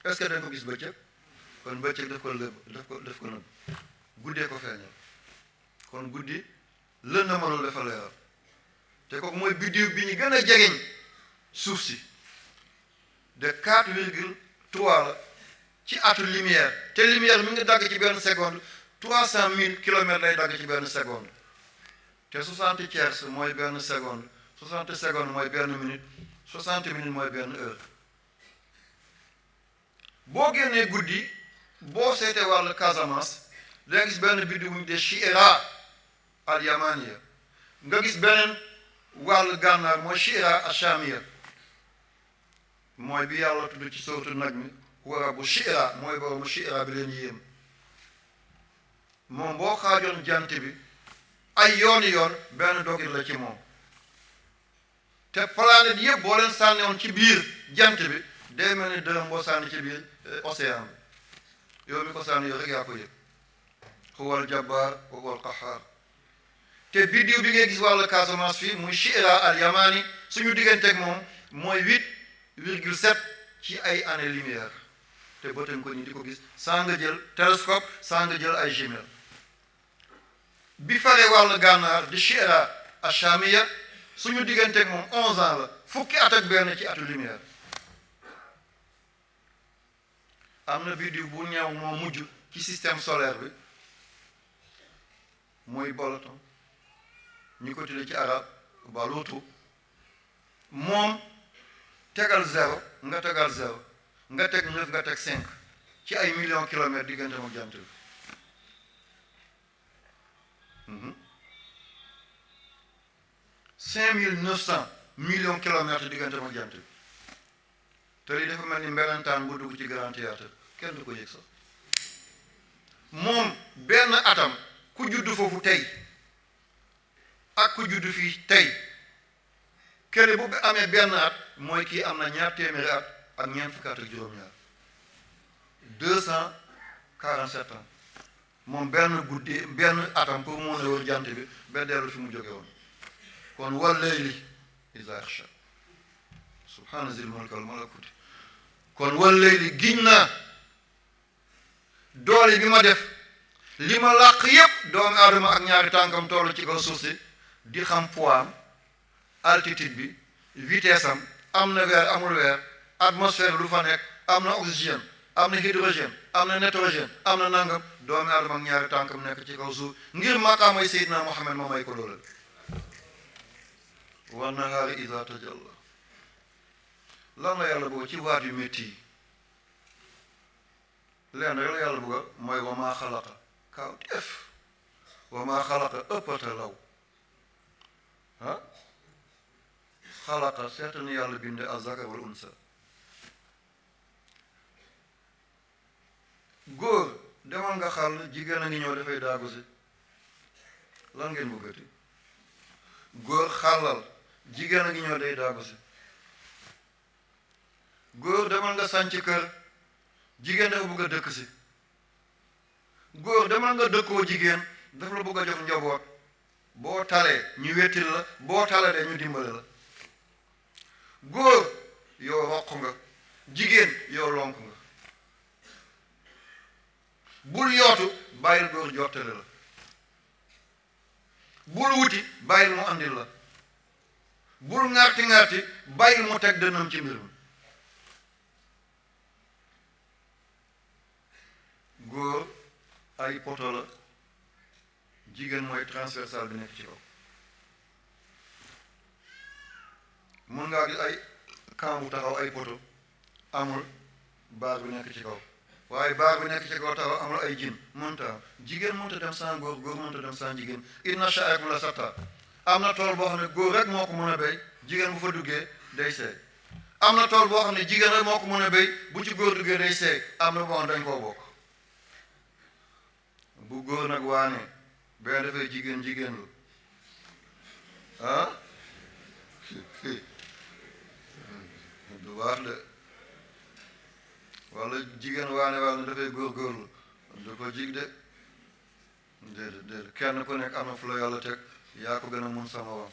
est-ce que dañ ko gis bëccëg kon bëccëg daf ko nëbb guddee ko feeñal kon guddi lën na mënul dafa leeral te kooku mooy biddiw bi ñu gën a jegeñ suuf si de 4,3 la ci atu lumière te lumière mi ngi dagg ci benn seconde 300 000 kilomètres lay dagg ci benn seconde te 60 tiers mooy benn seconde 60 secondes mooy benn minute 60 minutes mooy benn heure boo génnee guddi boo seetee wàllu Casamance da nga gis benn biddiw bu ñu de Chihra al Yamaniya nga gis beneen wàllu gànnaar mooy Chihra al Shamiya mooy bi yàlla tudd ci sóotu nag mi wa rabbu Chihra mooy boromu Chihra bi leen yéem moom boo xaajoon jant bi ay yooni yoon benn dogit la ci moom te planète yëpp boo leen sànni woon ci biir jant bi day mel ni dërëm boo sànni ci biir océan bi yow mi ko sànni yow rek yaa ko yëg huwal jabbaar wa huwal qahhaar te biddiw bi ngay gis wàllu Casamance fii muy Chihra al Yamani suñu digganteeg moom mooy 8,7 ci ay années lumière te bëtañ ko nii di ko gis saa nga jël télescope saa nga jël ay jumelles bi faree wàllu gànnaar di Chihra al Shamiya suñu digganteeg moom 11 ans la fukki at ak benn ci atu lumière am na biddiw bu ñëw moo mujj ci système solaire bi mooy Boloton ñu ko tuddee ci arab baluutu moom tegal 0 nga tegal 0 nga teg 9 nga teg 5 ci ay millions kilomètres diggante ak jant bi 5900 millions kilomètres diggante ak jant bi te lii dafa mel ni mbelentaan bu dugg ci Grand Théâtre kenn du ko yëg sax moom benn atam ku judd foofu tey ak ku judd fii tey kële bu amee benn at mooy kii am na ñaar téeméeri at ak ñeent fukki at ak juróom-ñaar 247 ans moom benn guddi benn atam pour mu mën a wër jant bi ba dellu fi mu jóge woon kon wal layli iza yaxsha subhaana zil mulki wal malakuti kon wal layli giñ naa doole bi ma def li ma làq yépp doomu aadama ak ñaari tànkam tollu ci kaw suuf si di xam poids am altitude bi vitesse am na weer amul weer atmosphère lu fa nekk am na oxygène am na hydrogène am na nitrogène am na nangam doomu aadama ak ñaari tànkam nekk ci kaw suuf ngir maqaamay Seydina Muhammad ma may ko loolal wan nahaari iza tajalla lan la yàlla bëgg ci waat yu métti yi leen rek la yàlla bëgg mooy wa maa xalaqa kaw def wa maa xalaqa ëppata law ah xalaqa seeta ni yàlla binde azakar wal unsa góor demal nga xàll jigéen a ngi ñëw dafay daagu si lan ngeen bëggati góor xàllal jigéen a ngi ñëw day daagu si góor demal nga sànc kër jigéen dafa bëgg a dëkk si góor demal nga dëkkoo jigéen dafa la bëgg a jox njaboot boo talee ñu wettil la boo tale de ñu dimbale la góor yow roq nga jigéen yow lonk nga bul yootu bàyyil góor jottale la bul wuti bàyyil mu andil la bul ŋaarti ŋaarti bàyyil mu teg dënam ci mbir mi góor ay poto la jigéen mooy transversal bi nekk ci kaw mën ngaa gis ay camp bu taxaw ay poto amul baar bi nekk ci kaw waaye baar bi nekk ci kaw taxaw amul ay jin mënta jigéen mënta dem sans góor góor mënta dem sans jigéen inna sha'akum la satta am na tool boo xam ne góor rek moo ko mën a béy jigéen bu fa duggee day seey am na tool boo xam ne jigéen rek moo ko mën a béy bu ci góor duggee day seey am na boo xam dañ koo bokk bu góor nag waane benn dafay jigéen lu ah du baax de wala jigéen waane wala dafay góorgóorlu du ko jig de déedéet kenn ku nekk am na fu la yàlla teg yaa ko gën a mun sama wam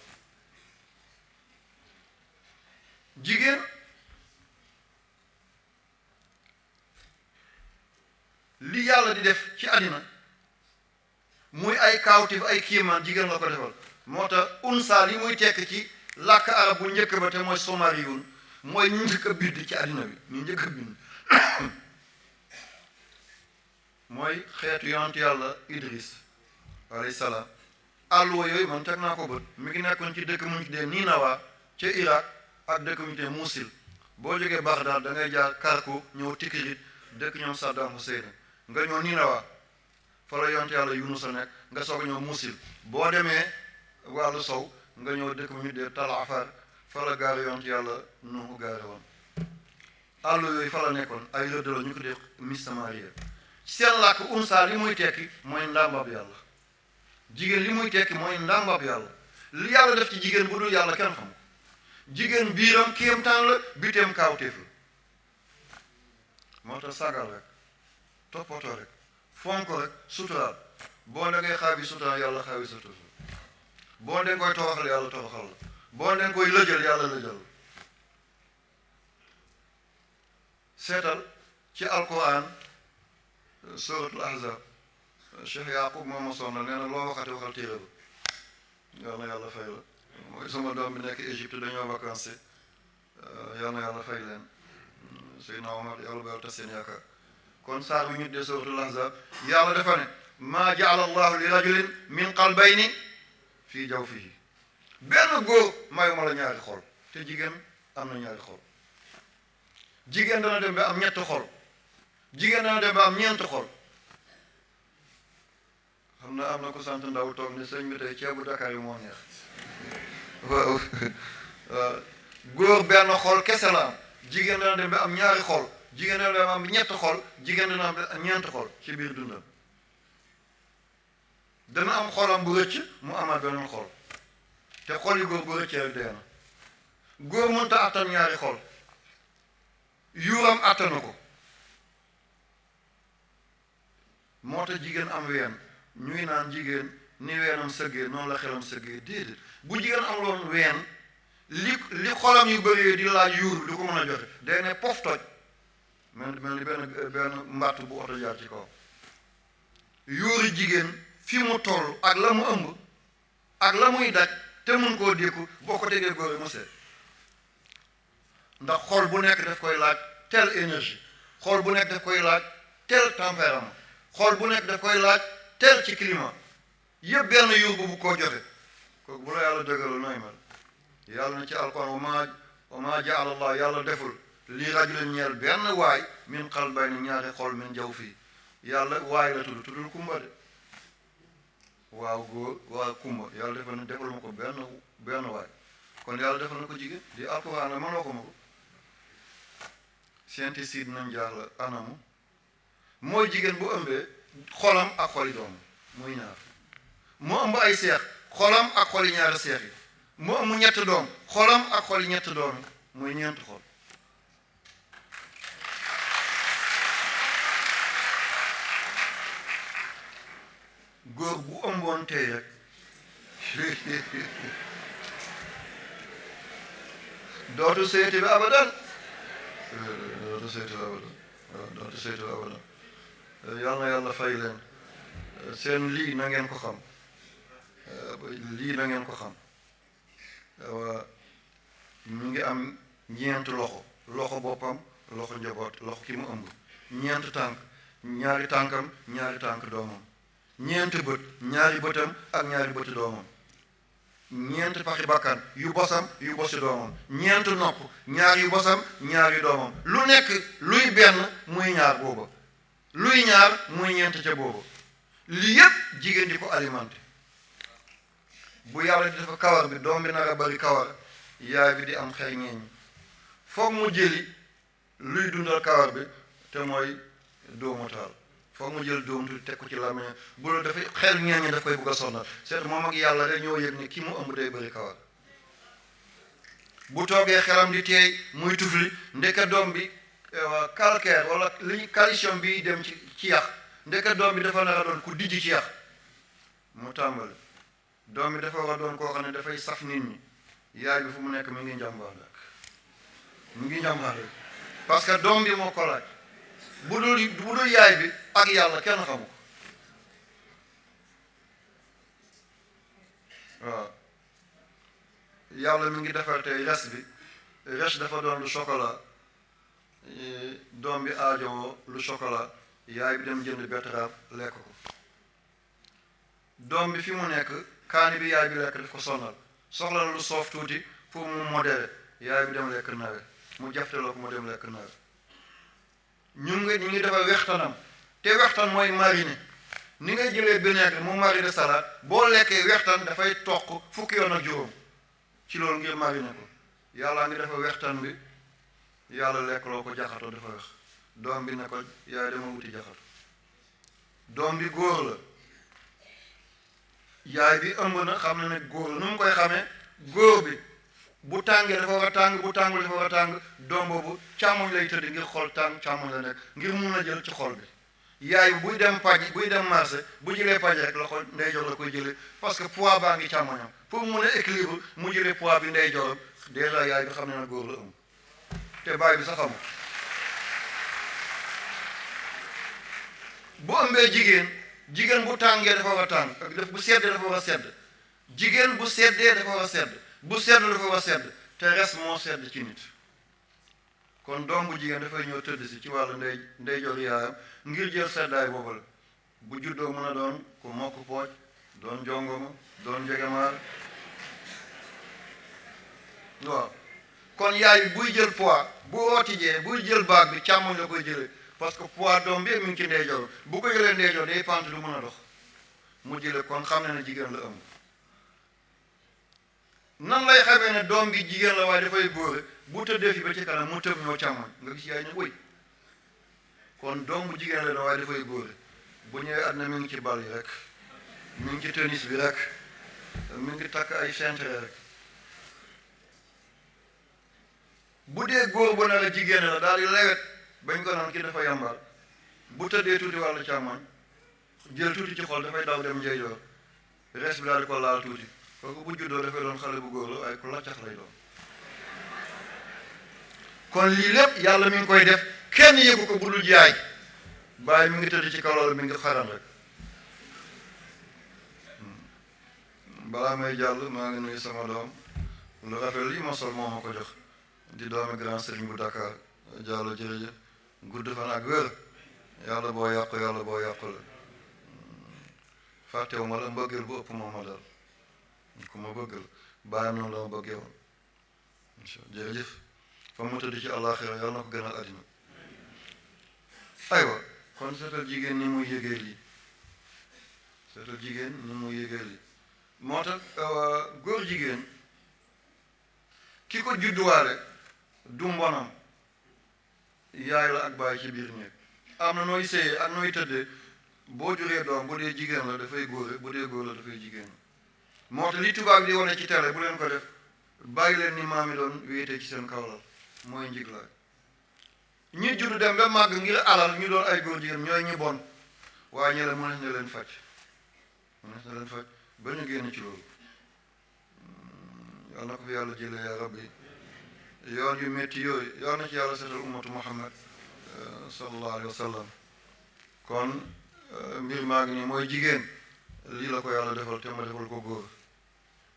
jigéen yàlla di def ci àddina muy ay kaawtif ay kiimaan jigéen la ko defal moo tax unsa li muy tekk ci làkk arab bu njëkk ba te mooy somariyun mooy ñu njëkk a bind ci àddina bi ñu njëkk a bind mooy xeetu yonent yàlla Idris alayhi salaam àlluwa yooyu man teg naa ko bët mi ngi nekkoon ci dëkk mu ñu tuddee Ninawa ca Irak ak dëkk mu ñu tuddee Musil boo jógee Bagdad da ngay jaar Karkuk ñëw Tikrit dëkk ñoom Saddam Hussein nga ñëw Ninawa fa la yonent yàlla Yunus a nekk nga soog a ñëw Musil boo demee wàllu sow nga ñëw dëkk mu ñu tuddee Tal Afar fa la gaari yonent yàlla Nuhu gaari woon àllu yooyu fa la nekkoon ay rëdd la ñu ko dee Mista Maria seen làkk unsa li muy tekki mooy ndàmbab yàlla jigéen li muy tekki mooy ndàmbab yàlla li yàlla def ci jigéen bu dul yàlla kenn xam ko jigéen biiram kéemtaan la biteem kaawteef la moo tax sagal rek toppatoo rek fonk rek suturaal boo da ngay xaawi suturaal yàlla xaawi suturaal boo den koy toroxal yàlla toroxal la boo den koy lëjal yàlla lëjal seetal ci alquran suratul ahzab Cheikh Yaqub moom ma sonal nee na loo waxati waxal téere ba yal na yàlla fay la mooy sama doom bi nekk Égypte dañoo vacances yal na yàlla fay leen Seydina Omar yàlla ba yàlla tas seen yaakaar kon saar bi ñu dee suratul ahzab yàlla dafa ne maa jaala allahu li rajulin min qalbayni fii jawfihi benn góor mayuma la ñaari xol te jigéen am na ñaari xol jigéen dana dem ba am ñetti xol jigéen dana dem ba am ñeenti xol xam na am na ko sant ndaw toog ne sëñ bi tey ceebu Dakar yi moo neex waaw góor benn xol kese la am jigéen dana dem ba am ñaari xol jigéen dana dem ba am ñetti xol jigéen dana am ñeenti xol ci biir dundam dana am xolam bu rëcc mu amaat beneen xol te xol yu góor bu rëccee rek dee na góor mënta attan ñaari xol yuuram attanu ko moo tax jigéen am ween ñuy naan jigéen ni weenam sëggee noonu la xelam sëggee déedéet bu jigéen am loon ween li xolam yu bëree di laaj yuur du ko mën a joxe day ne pof toj mel ni benn mbàtt bu oto jaar ci kaw yuuri jigéen fi mu toll ak la mu ëmb ak la muy daj te mun koo dékku boo ko tegee góor mu seet ndax xol bu nekk daf koy laaj telle énergie xol bu nekk daf koy laaj tel tempérament xol bu nekk daf koy laaj tel ci climat yëpp benn yuur bu koo joxe kooku bu la yàlla dëggalul nooy mel yàlla na ci alquran wa ma jaala allah yàlla deful li rajulin ñeel benn waay min qalbayni ñaari xol min jaw fii yàlla waay la tuddul kumba de waaw góor waaw kumba yàlla defal ma ko benn waay kon yàlla defal na ko jigéen di alquran la mënoo ko ma ko scientifique nañ jaaxla anamu mooy jigéen bu ëmbee xolam ak xoli doom muy ñaar mu ëmb ay seex xolam ak xoli ñaari seex yi mu ëmb ñett doom xolam ak xoli ñett doom yi muy ñeent xol góor bu ëmboon tey rek dootu seeti bi abadan dootu seeti bi abadan yal na yàlla fay leen seen lii na ngeen ko xam lii na ngeen ko xam ñu ngi am ñeent loxo boppam loxo njaboot loxo ki mu ëmb ñeent tànk ñaari tànkam ñaari tànk doomam ñeenti bët ñaari bëtam ak ñaari bëti doomam ñeenti paxi bakkan yu bosam yu bosi doomam ñeenti nopp ñaar yu bosam ñaari doomam lu nekk luy benn muy ñaar booba luy ñaar muy ñeent ca booba li yépp jigéen di ko alimenté bu yàlla di dafa kawar bi doom bi nar a bari kawar yaay bi di am xel ñeeñ foog mu jëli luy dundal kawar bi te mooy doomu taal foog mu jël doom tu teg ko ci làmmiñ bu loolu dafay xel ñeeñ daf koy bugg a sonnal seet moom ak yàlla rek ñoo yëg ni ki mu ëmb day bari kawar bu toogee xelam di teey muy tufli ndeke doom bi calcaire wala li calcium bi dem ci yax ndeke doom bi dafa nar a doon ku dijj ci yax mu tàmbali doom bi dafa war a doon koo xam ne dafay saf nit ñi yaay bi fu mu nekk mi ngi njàmbaar rek parce que doom bi moo ko laaj bu dul yaay bi ak yàlla kenn xamu ko waaw yàlla mi ngi defar tey res bi res dafa doon lu chocolat doom bi aajowoo lu chocolat yaay bi dem jënd betterave lekk ko doom bi fi mu nekk kaani bi yaay bi lekk daf ko sonal soxla na lu soof tuuti pour mu modéré yaay bi dem lekk nawe mu jafteloo ko mu dem lekk nawe ñu ngi defar wextanam te wextan mooy mariner ni ngay jëlee vinaigre mu mariner salade boo lekkee wextan dafay toq fukki yoon ak juróom ci loolu ngir mariner ko yàlla ngi dafa wextan bi yàlla lekkloo ko jaxato dafa wex doom bi ne ko yaay dama wuti jaxato doom bi góor la yaay bi ëmb na xam na ne góor la nu mu koy xamee góor bi bu tàngee dafa war a tàng bu tàngul dafa war a tàng doom boobu càmmoñ lay tëdd ngir xol tàng càmmoñ la nekk ngir mun a jël ci xol bi yaay bi buy dem paj buy dem marché bu jëlee paj rek loxo ndeyjoor la koy jëlee parce que poids baa ngi càmmoñam pour mun a équilibre mu jëlee poids bi ndeyjooram déjà yaay bi xam ne na góor la ëmb te baay bi sax xamul bu ëmbee jigéen bu tàngee dafa war a tàng ak def bu seddee dafa war a sedd jigéen bu seddee dafa war a sedd bu sedd dafa war a sedd te res moo sedd ci nit kon doom bu jigéen dafay ñëw tëdd si ci wàllu ndeyjoor yaayam ngir jël seddaay boobu la bu juddoo mën a doon ku mokk pooj doon jongoma doon njegemaar waaw kon yaay buy jël poids bu ootijee buy jël baag bi càmmoñ la koy jëlee parce que poids doom bi mi ngi ci ndeyjoor bu ko jëlee ndeyjoor day pant du mën a dox mu jëlee kon xam ne ne jigéen la ëmb nan lay xamee ne doom bi jigéen la waaye dafay góore bu tëddee fi ba ci kanam mu tëb ñoo càmmoñ nga gis yaay ne wëy kon doom bu jigéen la doon waaye dafay góore bu ñëwee àdduna mi ngi ci bal yi rek mi ngi ci tennis bi rek mi ngi takk ay centre rek bu dee góor bu nar a jigéen la daal di lewet bañ ko naan ki dafa yàmbaar bu tëddee tuuti wàllu càmmoñ jël tuuti ci xol dafay daw dem njeyjoor res bi daal di ko laal tuuti kooku bu juddoo dafay doon xale bu góor la waaye ku laccax lay doon kon lii lépp yàlla mi ngi koy def kenn yëgu ko bu dul jaay bàyyi mi ngi tëdd ci kaw mi ngi xaran rek balaa may jàll maa ngi nuyu sama doom lu rafet lii ma sol moo ma ko jox di doomi grand sëriñ bu Dakar jàllo jërëjëf gudd fan ak wér yàlla boo yàqu la fàttewu ma la mbëggeel bu ëpp moom ma dal ku ma bëgg la bàyyam noonu la ma bëggee woon jërëjëf fa mu tëdd ci àllaaxira yàlla na ko gënal àddina aywa kon seetal jigéen ni muy yëgee lii moo tax góor jigéen ki ko judduwaale du mbonam yaay la ak bàyyi ci biir néeg am na nooy séyee ak nooy tëddee boo juree doom bu dee jigéen la dafay góore bu dee góor la dafay jigéen moo tax li tubaab di wane ci télé bu leen ko def bàyyi leen ni maam yi doon wéetee ci seen kawlal mooy njiglaay ñi juddu dem ba màgg ngir alal ñu doon ay góor jigéen ñooy ñi bon waaye ñe la mënees na leen faj ba ñu génn ci loolu yal na ko fi yàlla jëlee yaa rabbi yoon yu métti yooyu yal na ci yàlla seetal ummatu muhammad sallallahu alayhi wa sallam kon mbir maa ngi nii mooy jigéen lii la ko yàlla defal te ma defal ko góor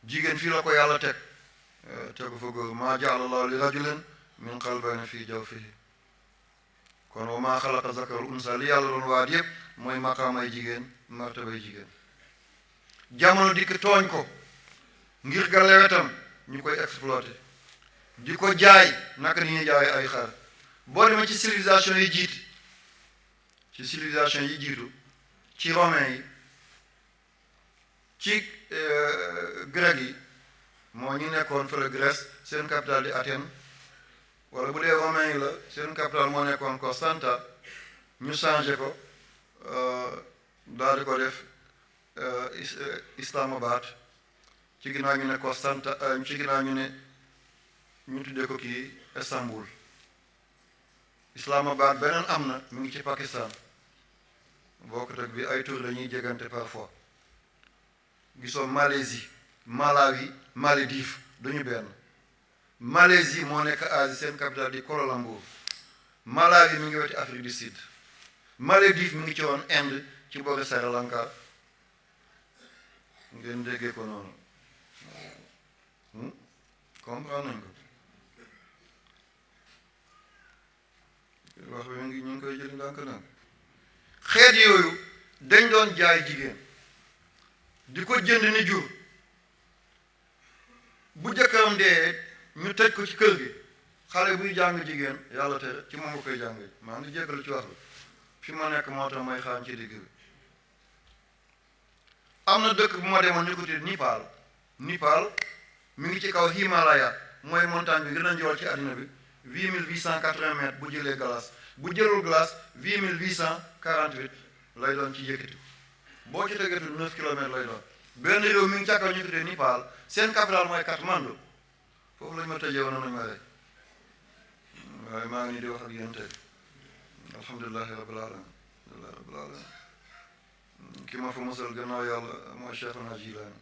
jigéen fii la ko yàlla tegu fa góor maa jaala allahu li rajulin min qalbayni fii jawfihi kon wa maa xalaqa zakara unsa li yàlla doon waat yëpp mooy maqaamay jigéen martabay jigéen jamono dikk tooñ ko ngir ga lewetam ñu koy exploité di ko jaay naka ni ñuy jaay ay xar boo demee ci civilisation yi jiitu ci romain yi ci grec yi moo ñu nekkoon fële Grèce seen capitale di Athènes wala bu dee romain yi la seen capitale moo nekkoon Constanta ñu changé ko daal di ko def Islamabad ci ginnaaw ñu ne Constanta ci ginnaaw ñu tuddee ko kii Istanbul Islamabad beneen am na mu ngi ci Pakistan bokkut ak bi ay tur la ñuy jégante parfois gisoo Malaisie Malawi Maldives duñu benn Malaisie moo nekk Asie seen capitale di Kuala Lumpur Malawi mi ngi weti Afrique du Sud Maldives mi ngi ci woon Inde ci boori Sri Lanka ngeen déggee ko noonu comprendre nañ ko wax bi ñu ngi koy jël ndànk-ndànk xeet yooyu dañ doon jaay jigéen di ko jënd ni jur bu jëkkëram dee ñu tëj ko ci kër gi xale buy jàng jigéen yàlla tere ci moom nga koy jàng maa ngi jéggalu ci wax bi fi ma nekk moo tax may xaañ ci digg bi am na dëkk bu ma demoon ñu ko tudd Nipal mi ngi ci kaw Himalaya mooy montagne bi gën a njool ci àddina bi 8880 mètres bu jëlee glace bu jëlul glace 8848 lay doon ci yëkkati boo ci tegeetul 9 kilomètres lay doon benn réew mi ngi ca kaw ñu ko tudd Nipal seen capital mooy Katmandu foofu lañu ma tëjee woon nañu ma rey waaye maa ngi nii di wax ak yéen tey alhamdulilahi rabbil alamin ki ma fa musal gannaaw yàlla mooy Cheikhuna Jilaani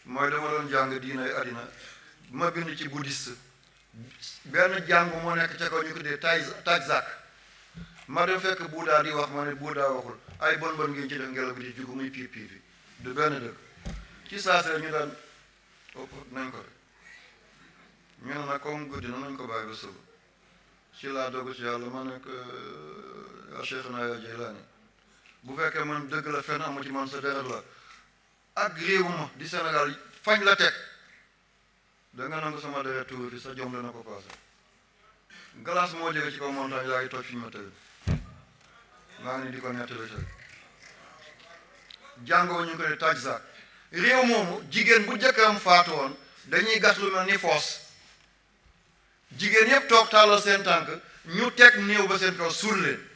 mooy dama doon jàng diinay àddina ma bind ci bouddhiste benn jàng moo nekk ca kaw ñu ko dee Tajzak ma dem fekk Bouddha di wax ma ne Bouddha waxul ay bon ngeen ci def ngelaw bi di jugu muy piip piip du benn dëkk ci saase ñu daan nañ ko ñu ne nag comme guddi na nañ ko bàyyi ba suba ci laa dogu ci yàlla ma nekk Cheikhuna Jilaani bu fekkee man dëgg la fenn amu ci man sa deret la ak réew ma di Sénégal fañ la teg da nga nangu sama deret tuur fi sa jom dana ko passé glace moo jóge ci kaw montagne yaa ngi toog fi ñu ma tëdd maa ngi ni di ko nettali tey jàngoo ñu ko ne Tajzak réew moomu jigéen bu jëkkëram faatu woon dañuy gas lu mel ni foos jigéen yëpp toog tàllal seen tànk ñu teg néew ba seen kaw suul leen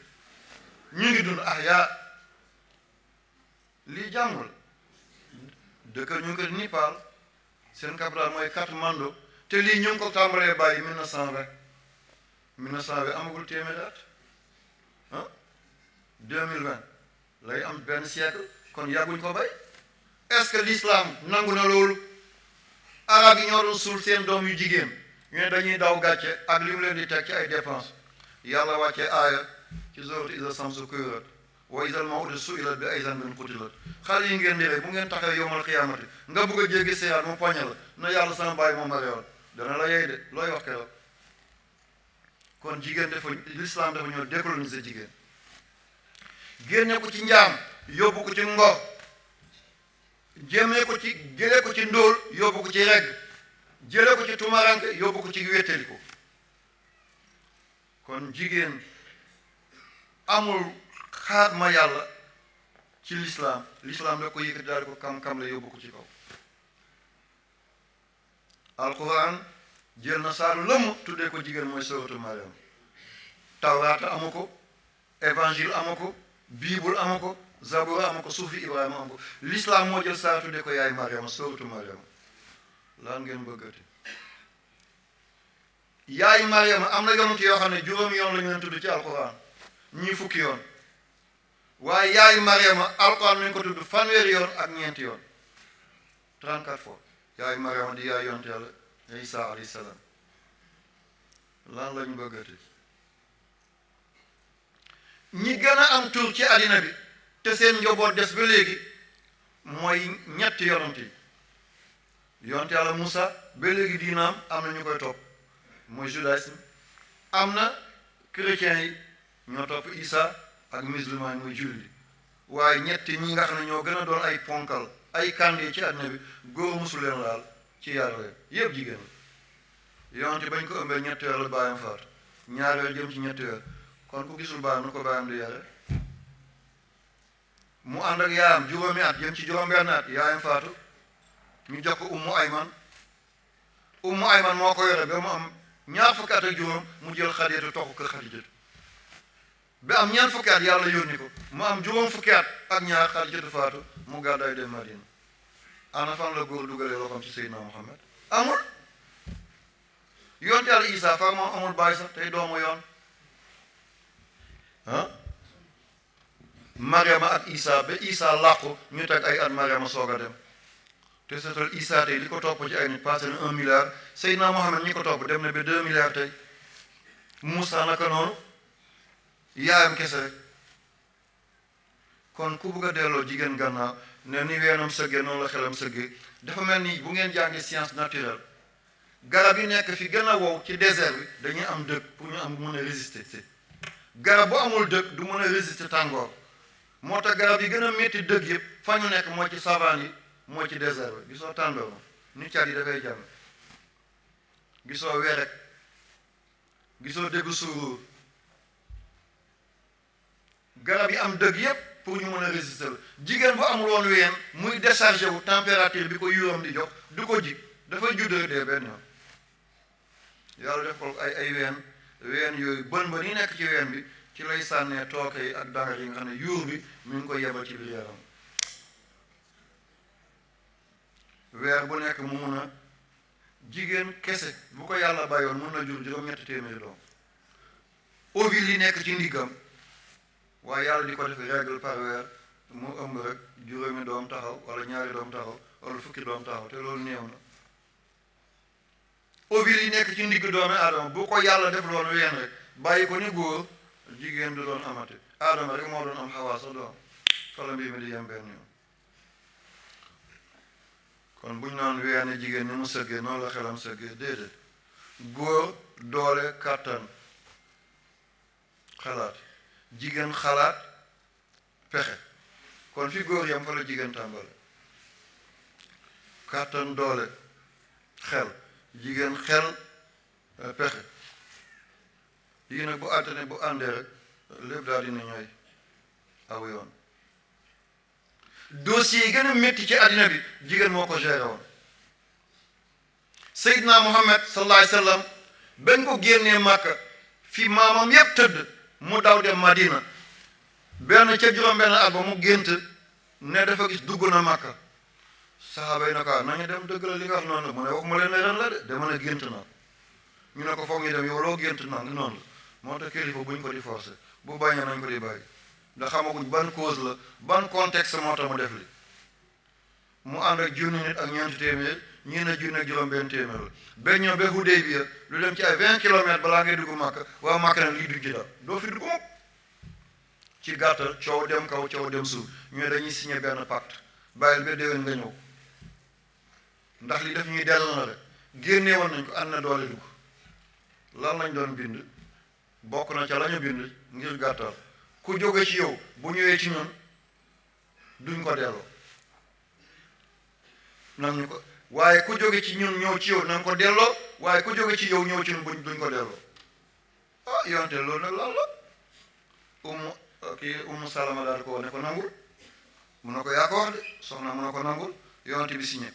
ñu ngi dund yaa lii jàmmul dëkk ñu ngi ko Nipal seen capital mooy Katmandu te lii ñu ngi ko tàmbalee bàyyi 1920 amagul téeméeri at 2020 lay am benn siècle kon yàgguñ ko bay est-ce que l'islam nangu na loolu arab yi ñoo doon suul seen doom yu jigéen ñu ne dañuy daw gàcce ak li mu leen di teg ci ay dépense yàlla wàcce aaya ci sourate Iza Shamsu Kuwirat wa izal maw'udatu su'ilat bi ayyi dhanbin qutilat xale yi ngeen di rey bu ngeen taxawee yowmal xiyaamati nga bëgg a jéggi siraat mu poñe la na yàlla sama bàyyi moom ma réewal dana la yey de looy wax keroog kon jigéen dafa l'islam dafa ñëw décoloniser jigéen génne ko ci njaam yóbbu ko ci ngor jëlee ko ci ndóol yóbbu ko ci regg jëlee ko ci tumaranke yóbbu ko ci wéttaliku kon jigéen amul xaar ma yàlla ci l'islam da ko yëkkati daal di ko kam-kam la yóbbu ko ci kaw alquran jël na saaru lëmm tuddee ko jigéen mooy suratu Mariam tawraata amu ko évangile amu ko bible amu ko zabura amu ko suufi Ibrahima amu ko l'islam moo jël saar tuddee ko yaay Mariam suratu Mariam lan ngeen bëggati yaay Mariam am na yonent yoo xam ne juróomi yoon la ñu leen tudd ci alquran ñii fukki yoon waaye yaayu Mariama alquran mi ngi ko tudd fanweeri yoon ak ñeenti yoon 34 fois yaayu Mariama di yaay yonent yàlla Isa alayhi salaam lan lañ bëggati ñi gën a am tur ci àddina bi te seen njaboot des ba léegi mooy ñetti yonent yi yonent yàlla Musa ba léegi diinaam am na ñu koy topp mooy judaïsme am na chrétiens yi ñoo topp Isa ak musulman yi mooy julli waaye ñetti ñi nga xam ne ñoo gën a doon ay ponkal ay kàndee ci àddina bi góor musu leen laal ci yar leen yëpp jigéen la yonte bañ ko ëmbee ñetti weer la bàyyam faatu ñaari weer jëm ci ñetti weer kon ku gisul bàyyam nu ko bàyyam di yare mu ànd ak yaayam juróomi at jëm ci juróom-benn at yaayam faatu ñu jox ko ummu ayman moo ko yore ba mu am ñaar fukki at ak juróom mu jël Xadijatu toxu kër Xadijatu ba am ñaar fukki at yàlla yónni ko mu am juróom fukki at ak ñaar Xadijatu faatu mu gàddaay dem Madina ana fan la góor dugalee loxoom ci Seydina Muhammad amul yonte yàlla Isa far moom amul bàyyi sax tey doomu yoon Mariama ak Isa ba Isa làqu ñu teg ay at Mariama soog a dem te seetal Isa tey li ko topp ci ay nit passé na 1 milliard Seydina Muhammad ñi ko topp dem na ba 2 milliards tey Moussa naka noonu yaayam kese rek kon ku bëgg a delloo jigéen gannaaw ne ni weenam sëggee noonu la xelam sëggee dafa mel ni bu ngeen jàngi science naturelle garab yi nekk fi gën a wow ci désert bi dañuy am dëkk pour ñu am mën a résister garab bu amul dëkk du mën a résister tàngoor moo tax garab yi gën a métti dëkk yëpp fa ñu nekk moo ci savane yi moo ci désert bi gisoo tàndoor ni cat yi dafay jàmm gisoo werek gisoo déggu suuróor garab yi am dëgg yépp pour ñu mën a résister la jigéen bu amul woon ween muy déchargé wu température bi ko yuuram di jox du ko ji dafay judd rek dee benn yoon yàlla def ko ay ween yooyu bën yi nekk ci ween bi ci lay sànnee tooke yi ak dangar yi nga xam ne yuur bi mi ngi koy yebal ci biir yaram weer bu nekk mu mun a jigéen kese bu ko yàlla bàyyoon mun na jur juróom-ñetti téeméeri doom ovules yi nekk ci ndiggam waaye yàlla di ko def règle par weer mu ëmb rek juróomi doom taxaw wala ñaari doom taxaw wala fukki doom taxaw te loolu néew na ovules yi nekk ci ndigg doomi aadama bu ko yàlla def loon ween rek bàyyi ko ni góor jigéen du doon amati aadama rek moo doon am xawaa sa doom fala mbir mi di yem benn yoon kon bu ñu naan weene jigéen ni mu sëggee noonu la xelam sëggee déedéet góor doole kàttan xalaat jigéen xalaat pexe kon fi góor yam fa la jigéen tàmbale kàttan doole xel jigéen xel pexe yii nag bu àttane bu àndee rek lépp daal dina ñooy aw yoon dossier yi gën a métti ci àddina bi jigéen moo ko géré woon Seydina Muhammad sallallahu alayhi wa sallam bañ ko génnee Màkka fi maamam yépp tëdd mu daw dem Madina benn ca juróom-benn at ba mu gént ne dafa gis dugg na Màkka saxaaba yi na ko nañu dem dëgg la li nga wax noonu la mu ne waxuma leen ne ren la de dama ne gént na ñu ne ko foog ñu dem yow loo gént na noonu la moo tax kilifa buñ ko di forcé bu bañee nañ ko di bàyyi ndax xamaguñ ban cause la ban contexte moo tax mu def li mu ànd ak junni nit ak ñeenti téeméer ñii na junni ak juróom-benn téeméer la ba ñëw ba Hudaybiya lu dem ci ay 20 kilomètres balaa ngay dugg Màkka waa Màkka ne lii dugg ci daal doo fi dugg mukk ci gàttal coow dem kaw coow dem suuf ñooy dañuy signé benn pacte bàyyil ba déwén nga ñëw ndax li def ñuy dellu na rek génnee woon nañ ko ànd na doole dugg lan lañ doon bind bokk na ca la ñu bind ngir gàttal ku jóge ci yow bu ñëwee ci ñun duñ ko delloo nag ñu ko waaye ku jóge ci ñun ñëw ci yow nañ ko delloo waaye ku jóge ci yow ñëw ci ñun duñ ko delloo ah yonte loolu nag lan la Umu Salama daal ko ne ko nangul mun na ko yaa ko wax de soxna mun na ko nangul yonte bi signé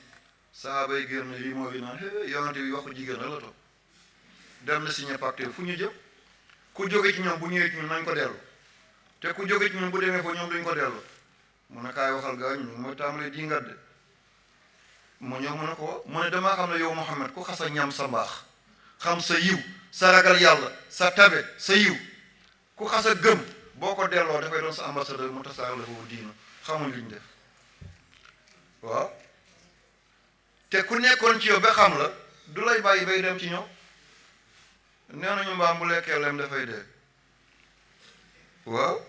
sahaaba yi génn yi moo bi naan yonte bi waxu jigéen la toog dem na signé pacte fu ñu jëm ku jóge ci ñoom bu ñëwee ci ñun nañ ko dellu te ku jóge ci ñun bu demee fa ñoom duñ ko dellu mu ne kaay waxal gaa ñu mooy tàmbalee di ngat de mu ñëw mu ne ko mu ne damaa xam ne yow Muhammad ku xasa ñam sa mbaax xam sa yiw sa ragal yàlla sa tabe sa yiw ku xasa gëm boo ko delloo dafay doon sa ambassadeur mu tasaare la foofu diina xamuñ liñ def waaw te ku nekkoon ci yow ba xam la du lay bàyyi bay dem ci ñoom nee nañu mbaam bu lekkee lem dafay dee waaw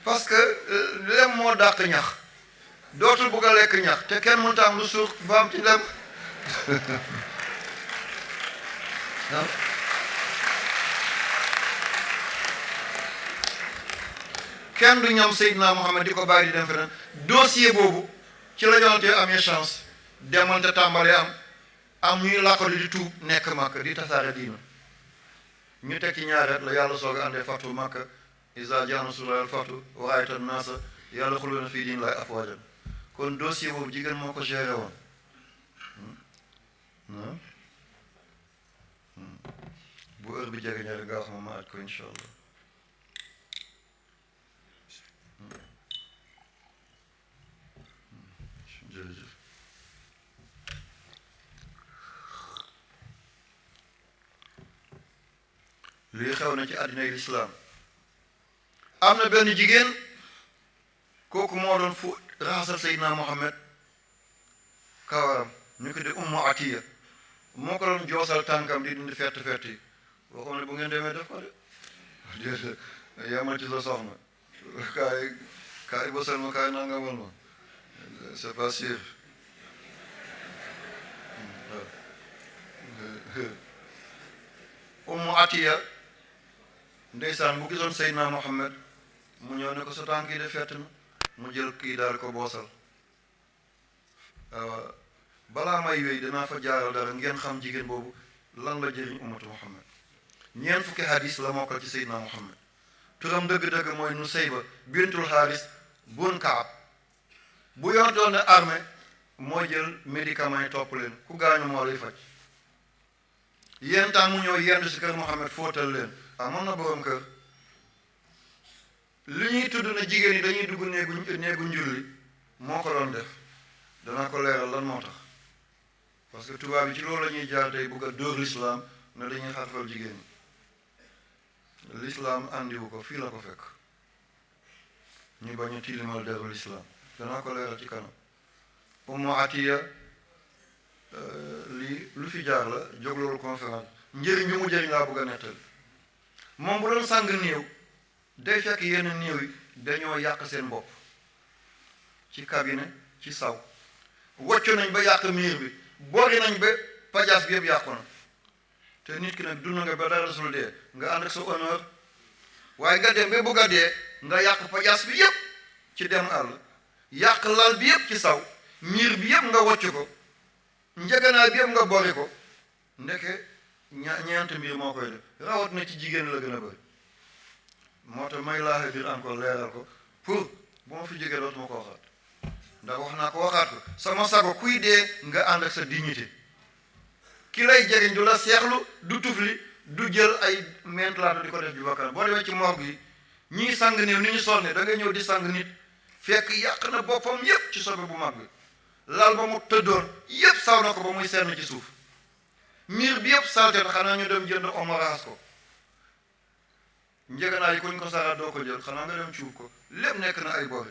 parce que lem moo dàq ñax dootul bugg a lekk ñax te kenn mënut a am lu suur mbaam ci lem kenn du ñam Seydina Muhammad di ko bàyyi di dem feneen dossier boobu ci la yonante amee chance demal te tàmbalee am ñuy làkkali di tuub nekk Màkka di tasaare diina ñu teg ci ñaareet la yàlla soog a àndee fatu Màkka iza jaa nasrullaahi wal fathu wa ra'ayta an-naasa yadxuluuna fii diinillaahi afwaajan kon dossier boobu jigéen moo ko géré woon bu heure bi jege ñaari nga wax ma aj ko incha allah jërëjëf lii xew na ci àddinay lislaam am na benn jigéen kooku moo doon fu raxasal Seydina Muhammad kawaram ñu ko di Ummu Atiya moo ko doon joosal tànkam di dindi fett yi waxoon ne bu ngeen demee def ko de déedéet yamal ci sa soxna kaay kaay bosal ma kaay nangamal ma c'est pas sûr Ummu Atiya ndeysaan bu gisoon Seydina Muhammad mu ñëw ne ko sa tànk yi de fett na mu jël kii daal ko boosal balaa may wéy dinaa fa jaaral dara ngeen xam jigéen boobu lan la jëriñ ummatu Muhammad ñeent fukki hadis la mokkal ci Seydina Muhammad turam dëgg-dëgg mooy Nusayba bintul Haris bun Kaab bu yontoon ne armée mooy jël médicament yi topp leen ku gaañu moo lay faj yéen temps mu ñëw yendu si kër Muhammad fóotal leen amoon na borom kër li ñuy tudd na jigéen ñi dañuy dugg néegu njulli moo ko doon def danaa ko leeral lan moo tax parce que tubaab yi ci loolu la ñuy jaar tey bugg a dóor l'islam ne dañuy xarfal jigéen ñi l'islam andiwu ko fii la ko fekk ñu bañ a tilimal deru l'islam danaa ko leeral ci kanam Ummu Atiya lii lu fi jaar la jóg loolu conférence njëriñ bi mu jëriñ laa bëgg a nettali moom bu doon sàng néew day fekk yenn néew yi dañoo yàq seen bopp ci cabinet ci saw woccu nañ ba yàq miir bi boori nañ ba pajaas bi yëpp yàqu na te nit ki nag dund nga ba dara sul dee nga ànd ak sa honneur waaye nga dem ba bëgg a dee nga yàq pajaas bi yëpp ci dem àll yàq lal bi yëpp ci saw miir bi yëpp nga wocc ko njëganaay bi yëpp nga bori ko ndeke ñeent mbir moo koy def rawat na ci jigéen la gën a bëri moo tax may laaxe biir encore leeral ko pour bu ma fi jógee dootuma ko waxaat ndax wax naa ko waxaat ko sama sago kuy dee nga ànd ak sa dignité ki lay jëriñ du la seexlu du tufli du jël ay mentlaatu di ko def bi bakkan boo demee ci morgue yi ñii sang néew ni ñu sonne da ngay ñëw di sang nit fekk yàq na boppam yépp ci sobe bu mag bi lal ba mu tëddoon yépp saw na ko ba muy senn ci suuf miir bi yépp salte na xanaa ñu dem jënd omo raxas ko njëganaay yi kuñ ko saraat doo ko jël xanaa nga dem cuub ko lépp nekk na ay bori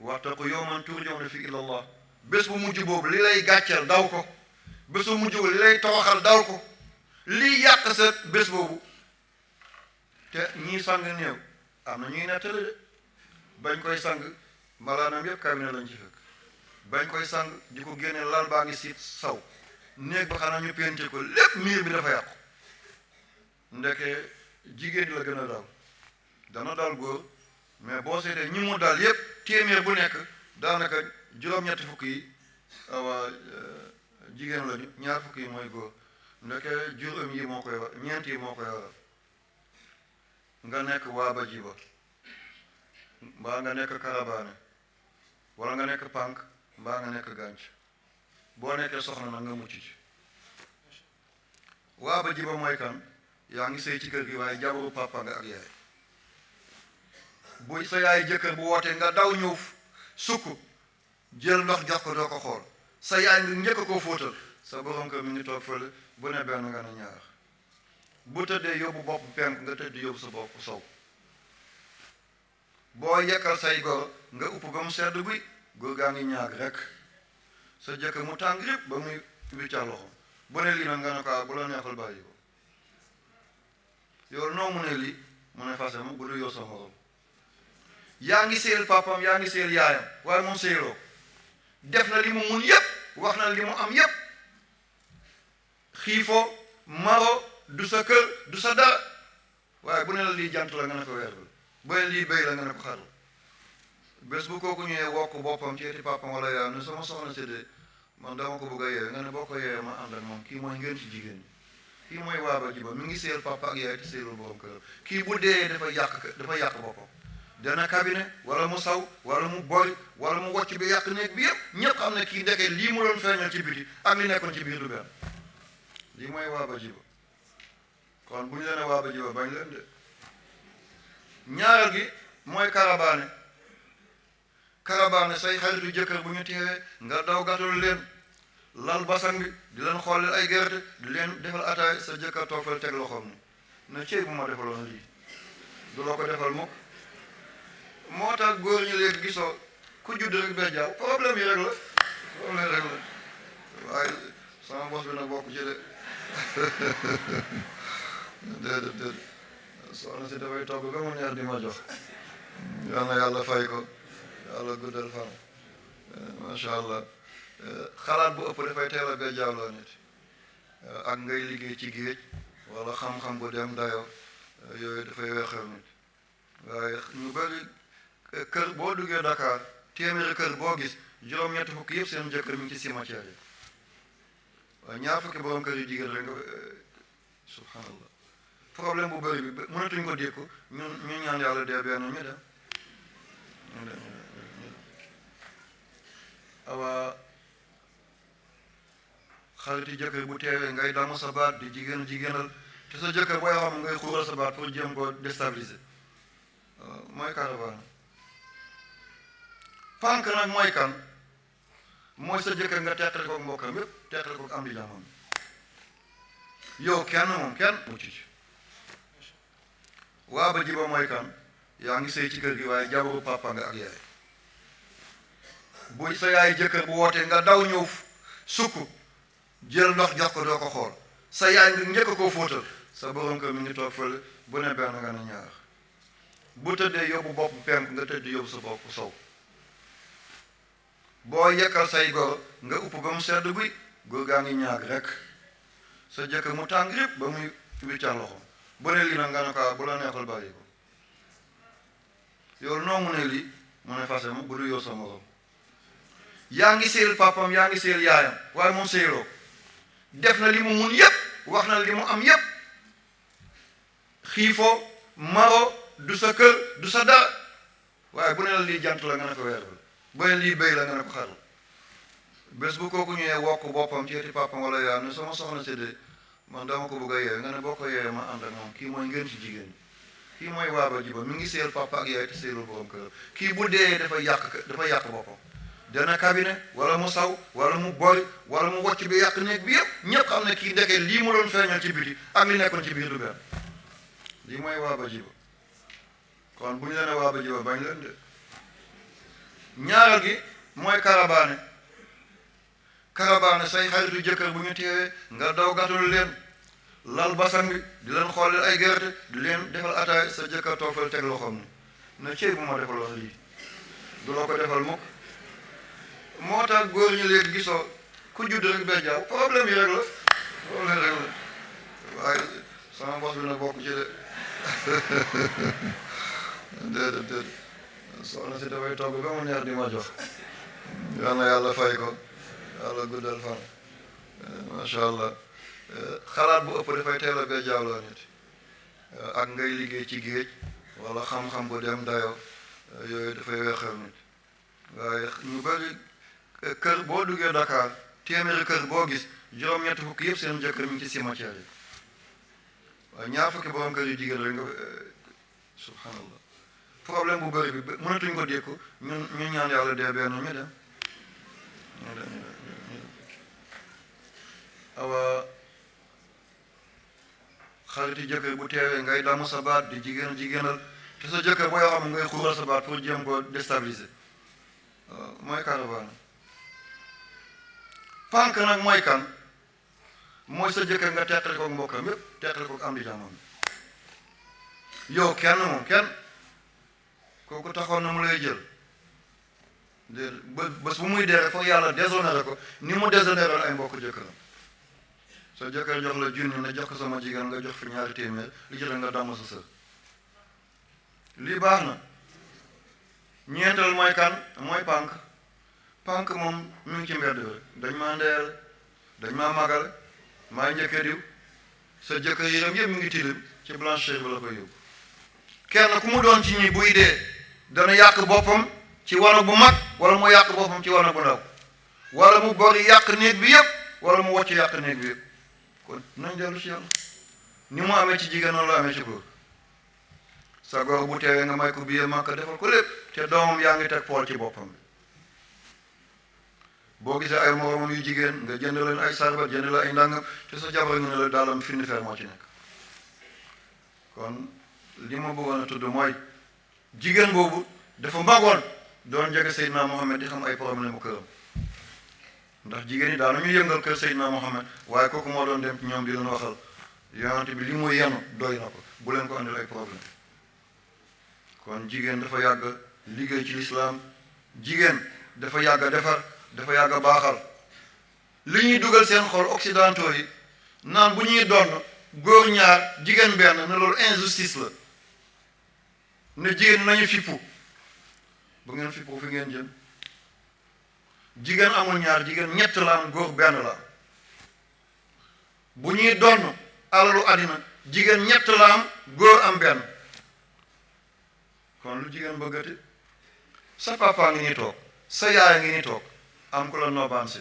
wattaqu yawman turja'una fi ila Allah bés bu mujj boobu li lay gàcceel daw ko bés bu mujj boobu li lay toroxal daw ko lii yàq sa bés boobu te ñii sang néew am na ñuy nettali de bañ koy sang malaanam yëpp cabinet lañ ci fekk bañ koy sang di ko génne lal baa ngi siit saw néeg ba xanaa ñu penti ko lépp miir bi dafa yàqu ndeke jigéen ñi la gën a dal dana dal góor mais boo seetee ñi mu dal yépp téeméer bu nekk daanaka juróom-ñetti fukk yi awa jigéen lañu ñaar fukk yi mooy góor ndeke juróom yi moo koy war ñeent yi moo koy waral nga nekk waaba jiba mbaa nga nekk karabaane wala nga nekk pànk mbaa nga nekk gànc boo nekkee soxna nag nga mucc ci waaba jiba mooy kan yaa ngi sëy ci kër gi waaye jabaru papa nga ak yaay bu sa yaay jëkkër bu wootee nga daw ñëw sukk jël ndox jox ko doo ko xool sa yaay nga njëkk koo fóotal sa borom kër mi ngi toog fële bu ne benn nga ne ñaar bu tëddee yóbbu bopp penk nga tëdd yóbbu sa bopp sow boo yekkal say goro nga upp ba mu sedd guy góor gaa ngi ñaag rek sa jëkkër mu tàng rip ba muy wiccal loxo bu ne lii nag nga ne ko bu la neexal bàyyi ko yow noo mu ne lii mu ne fase ma bu du yow sa morom yaa ngi séyal papam yaa ngi séyal yaayam waaye moom séyaloo def na li mu mun yépp wax na li mu am yépp xiifoo maro du sa kër du sa dara waaye bu ne la lii jant la nga ne ko weer bu ne lii béy la nga ne ko xar bés bu kooku ñëwee wokk boppam ci eti papam wala yaayam ne sama soxna séddee man dama ko bëgg a yeewe nga ne boo ko yeewee ma ànd ak moom kii mooy ngeen ci jigéen ñi kii mooy waaba jiba mi ngi séyal papa ak yaay te séyalul borom kër kii bu dee dafa yàq boppam dana cabinet wala mu saw wala mu bori wala mu wocc bi yàq néeg bi yëpp ñëpp xam ne kii ndeke lii mu doon feeñal ci biti ak li nekkoon ci biir du benn lii mooy waaba jiba kon bu ñu leen waaba jiba bañ leen de ñaareel gi mooy karabaane say xaritu jëkkër bu ñu teewee nga daw gàttal leen lal basang bi di leen xooleel ay gerte di leen defal ataay sa jëkkër toog fal teg loxoom ni na cey bu ma defaloon lii du la ko defal mukk moo tax góor ñi léegi gisoo ku judd rek bee jaaw problème yi rek la waaye sama bos bi nag bokk ci de déedéet soxna si dafay togg ba mu neex di ma jox yal na yàlla fay ko yàlla guddal fan macha allah xalaat bu ëpp dafay teel a bee jaaloo nit ak ngay liggéey ci géej wala xam-xam bu dem dayo yooyu dafay weexal nit waaye ñu bëri kër boo duggee Dakar téeméeri kër boo gis juróom-ñetti fukk yëpp seen jëkkër mi ngi ci cimetière yi waaye ñaar fukki borom kër yu jigéen rek nga subhanallah problème bu bëri bi mënatuñ ko dékku ñu ñaan yàlla dee benn ñu dem awa xariti jëkkër bu teewee ngay damm sa baat di jigéenal te sa jëkkër booy xam ngay xuural sa baat pour jéem ko déstabiliser mooy caravane pànk nag mooy kan mooy sa jëkkër nga teqale ko mbokkam yépp teqale ko am di jaamam yow kenn moom kenn mucc ci waa ba jiba mooy kan yaa ngi sëy ci kër gi waaye jabaru papa nga ak yaay bu sa yaay jëkkër bu wootee nga daw ñëw sukk jël ndox jox ko doo ko xool sa yaay nga njëkk koo fóotal sa borom kër mi ngi toog fële bu ne benn nga ne ñaar bu tëddee yóbbu bopp penk nga tëdd yóbbu sa bopp sow boo yekkal say goro nga upp ba mu sedd guy góor gaa ngi ñaag rek sa jëkkër mu tàng rip ba muy wiccan loxo bu ne lii nag nga ne ko bu la neexal bàyyi ko yow noo mu ne lii mu ne fase ma bu du yow sa morom yaa ngi séyal papam yaa ngi séyal yaayam waaye moom séyaloo def na li mu mun yépp wax na li mu am yépp xiifoo maro du sa kër du sa dara waaye bu ne la lii jant la nga ne ko weer la bu ne lii béy la nga ne ko xar la bés bu kooku ñëwee wokk boppam ci eti papam wala yaayam ne sama soxna si de man dama ko bëgg a yeewe nga ne boo ko yeewee ma ànd ak moom kii mooy ngeen ci jigéen ñi kii mooy waaba jiba mi ngi séyal papa ak yaay te séyalul borom kër kii bu dee dafa yàq boppam dana cabinet wala mu saw wala mu bori wala mu wocc bi yàq néeg bi yëpp ñëpp xam ne kii ndekee lii mu doon feeñal ci biti ak li nekkoon ci biir du benn lii mooy waaba jiba kon bu ñu leen waaba jiba bañ leen de ñaareel gi mooy karabaane say xaritu jëkkër bu ñu teewee nga daw gàttul leen lal basan bi di leen xooleel ay gerte di leen defal ataay sa jëkkër toofal teg loxoom ni na cey bu ma defal wax lii du la ko defal mukk moo tax góor ñi léegi gisoo ku judd rek bee jaaw problème yi rek la waaye sama bos bi na bokk ci de déedéet soxna si dafay togg ba mu neex di ma jox yal na yàlla fay ko yàlla guddal fan macha allah xalaat bu ëpp dafay teel a bee jaaloo nit ak ngay liggéey ci géej wala xam-xam bu dem dayo yooyu dafay weexal nit waaye ñu bëri kër boo duggee Dakar téeméeri kër boo gis juróom-ñetti fukk yëpp seen jëkkër mi ngi ci cimetière yi waaye ñaar fukki borom kër yu jigéen rek nga subhanallah problème bu bëri bi mënatuñ ko dékku ñu ñaan yàlla dee benn ñu dem awa xariti jëkkër bu teewee ngay damm sa baat di jigéenal te sa jëkkër booy xam ngay xuural sa baat pour jéem ko déstabiliser mooy caravane pànk nag mooy kan mooy sa jëkkër nga teqale ko mbokkam yépp teqale ko am di jaamam yow kenn moom kenn kooku taxoon na mu lay jël de bés bu muy dee rek foog yàlla déshonoré ko ni mu déshonoré ay mbokk jëkkëram sa jëkkër jox la junni ne jox ko sama jigéen nga jox fi ñaari téeméer li ci nga damm sa sër lii baax na ñeenteel mooy kan mooy pànk moom mi ngi ci mbedd rek dañ maa ndeyal dañ maa magale maa njëkke diw sa jëkkër yéram yëpp mi ngi tilim ci blanchir bi la koy yóbbu kenn ku mu doon ci ñi buy dee dana yàq boppam ci wanag bu mag wala mu yàq boppam ci wanag bu ndaw wala mu bori yàq néeg bi yëpp wala mu wocc yàq néeg bi yëpp kon nañ dellu ci yàlla ni mu amee ci jigéen noonu la amee ci góor sa góor bu teewee nga may ko billet Makka defal ko lépp te doomam yaa ngi teg pool ci boppam bi boo gisee ay moromam yu jigéen nga jënd leen ay sarba jënd la ay ndàngam te sa jabar nga ne la daalam findi fer moo ci nekk kon li ma bëggoon a tudd mooy jigéen boobu dafa magoon doon jege Seydina Mohamed di xam ay problème bu këram ndax jigéen ñi daanañu yëngal kër Seydina Mohamed waaye kooku moo doon dem ci ñoom di leen waxal yonent bi li mu yenu doy na ko bu leen ko andil ay problème kon jigéen dafa yàgg liggéey ci lislaam jigéen dafa yàgg defar dafa yàgg baaxal li ñuy dugal seen xol occidentaux yi naan bu ñuy donn góor ñaar jigéen benn ne loolu injustice la ne jigéen nañu fippu bu ngeen fippu fi ngeen jëm jigéen amul ñaar jigéen ñett la am góor benn la bu ñuy donn alalu àddina jigéen ñett la am góor am benn kon lu jigéen bëggati sa papa ngi ni toog sa yaay ngi ni toog am ku la noobaan si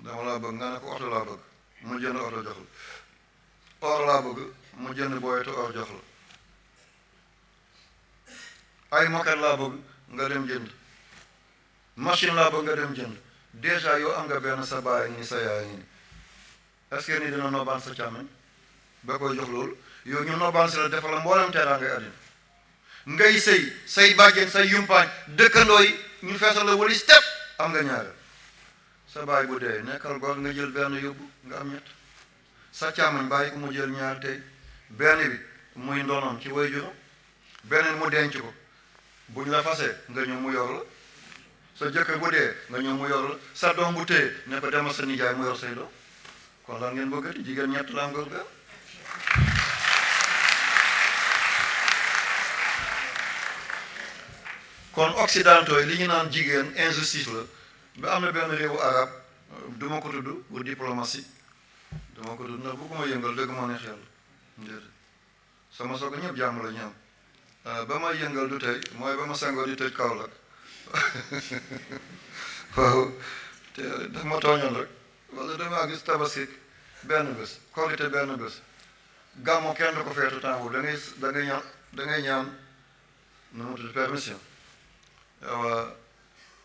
dama laa bëgg nga ne ko oto laa bëgg mu jënd oto jox la or laa bëgg mu jënd booyetu or jox la ay moket laa bëgg nga dem jënd machine laa bëgg nga dem jënd déjà yow am nga benn sa baay ngi ni sa yaay ngi ni est-ce que ni dina noobaan sa càmmeñ ba koy jox loolu yow ñu noobaan si la defal la mboolem teeraa ngay àddina ngay sëy say bàjjen say yumpaañ dëkkandoo yi ñu feesal la wali step am nga ñaareel sa baay bu dee nekkal góor nga jël benn yóbbu nga am ñett sa càmmoñ bàyyi ko mu jël ñaar tey benn bi muy ndonoom ci way juróom beneen mu denc ko buñ la fasee nga ñëw mu yor la sa jëkkër bu dee nga ñëw mu yor la sa doom bu téye ne ko demal sa nijaay mu yor say doom kon lan ngeen bëggati jigéen ñett la am góor benn kon occidentaux yi li ñu naan jigéen injustice la ba am na benn réewu arab du ma ko tudd pour diplomatie du ma ko tudd ndax bu ko ma yëngal dëgg moo neex yàlla déedéet sama soog ñëpp jàmm la ñu am ba ma yëngal du tey mooy ba ma sangoo di tëj Kaolack waaw te daf ma tooñoon rek wala damaa gis tabaski benn bés korite benn bés gàmmo kenn du ko feetu temps da ngay ñaan nu mu tudd permission waaw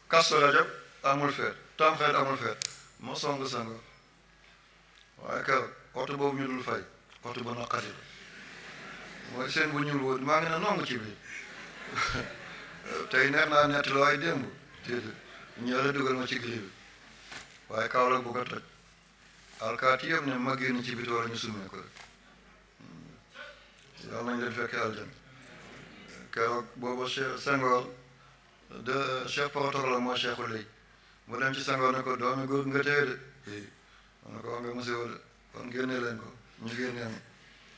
Kazu Rajab amul feet Tamxarit amul feet moo song sango waaye keroog oto boobu ñu dul fay oto ba naqari la mooy seen bu ñuul woon maa ngi ne nongu ci biir tey neex naa nett la waaye démb déedéet ñëla dugal ma ci gri bi waaye Kaolack bu ko toj alkaati yëpp ne ma génn ci biti wala ñu sumee ko rek yàlla nañ leen fekkee aljan keroog booba Senghor de chef protocole mooy cheikhu lay mu dem ci Senghor ne ko doomi góor nga téye de ma ne ko wax nga monsieur de kon génne leen ko ñu génnee ma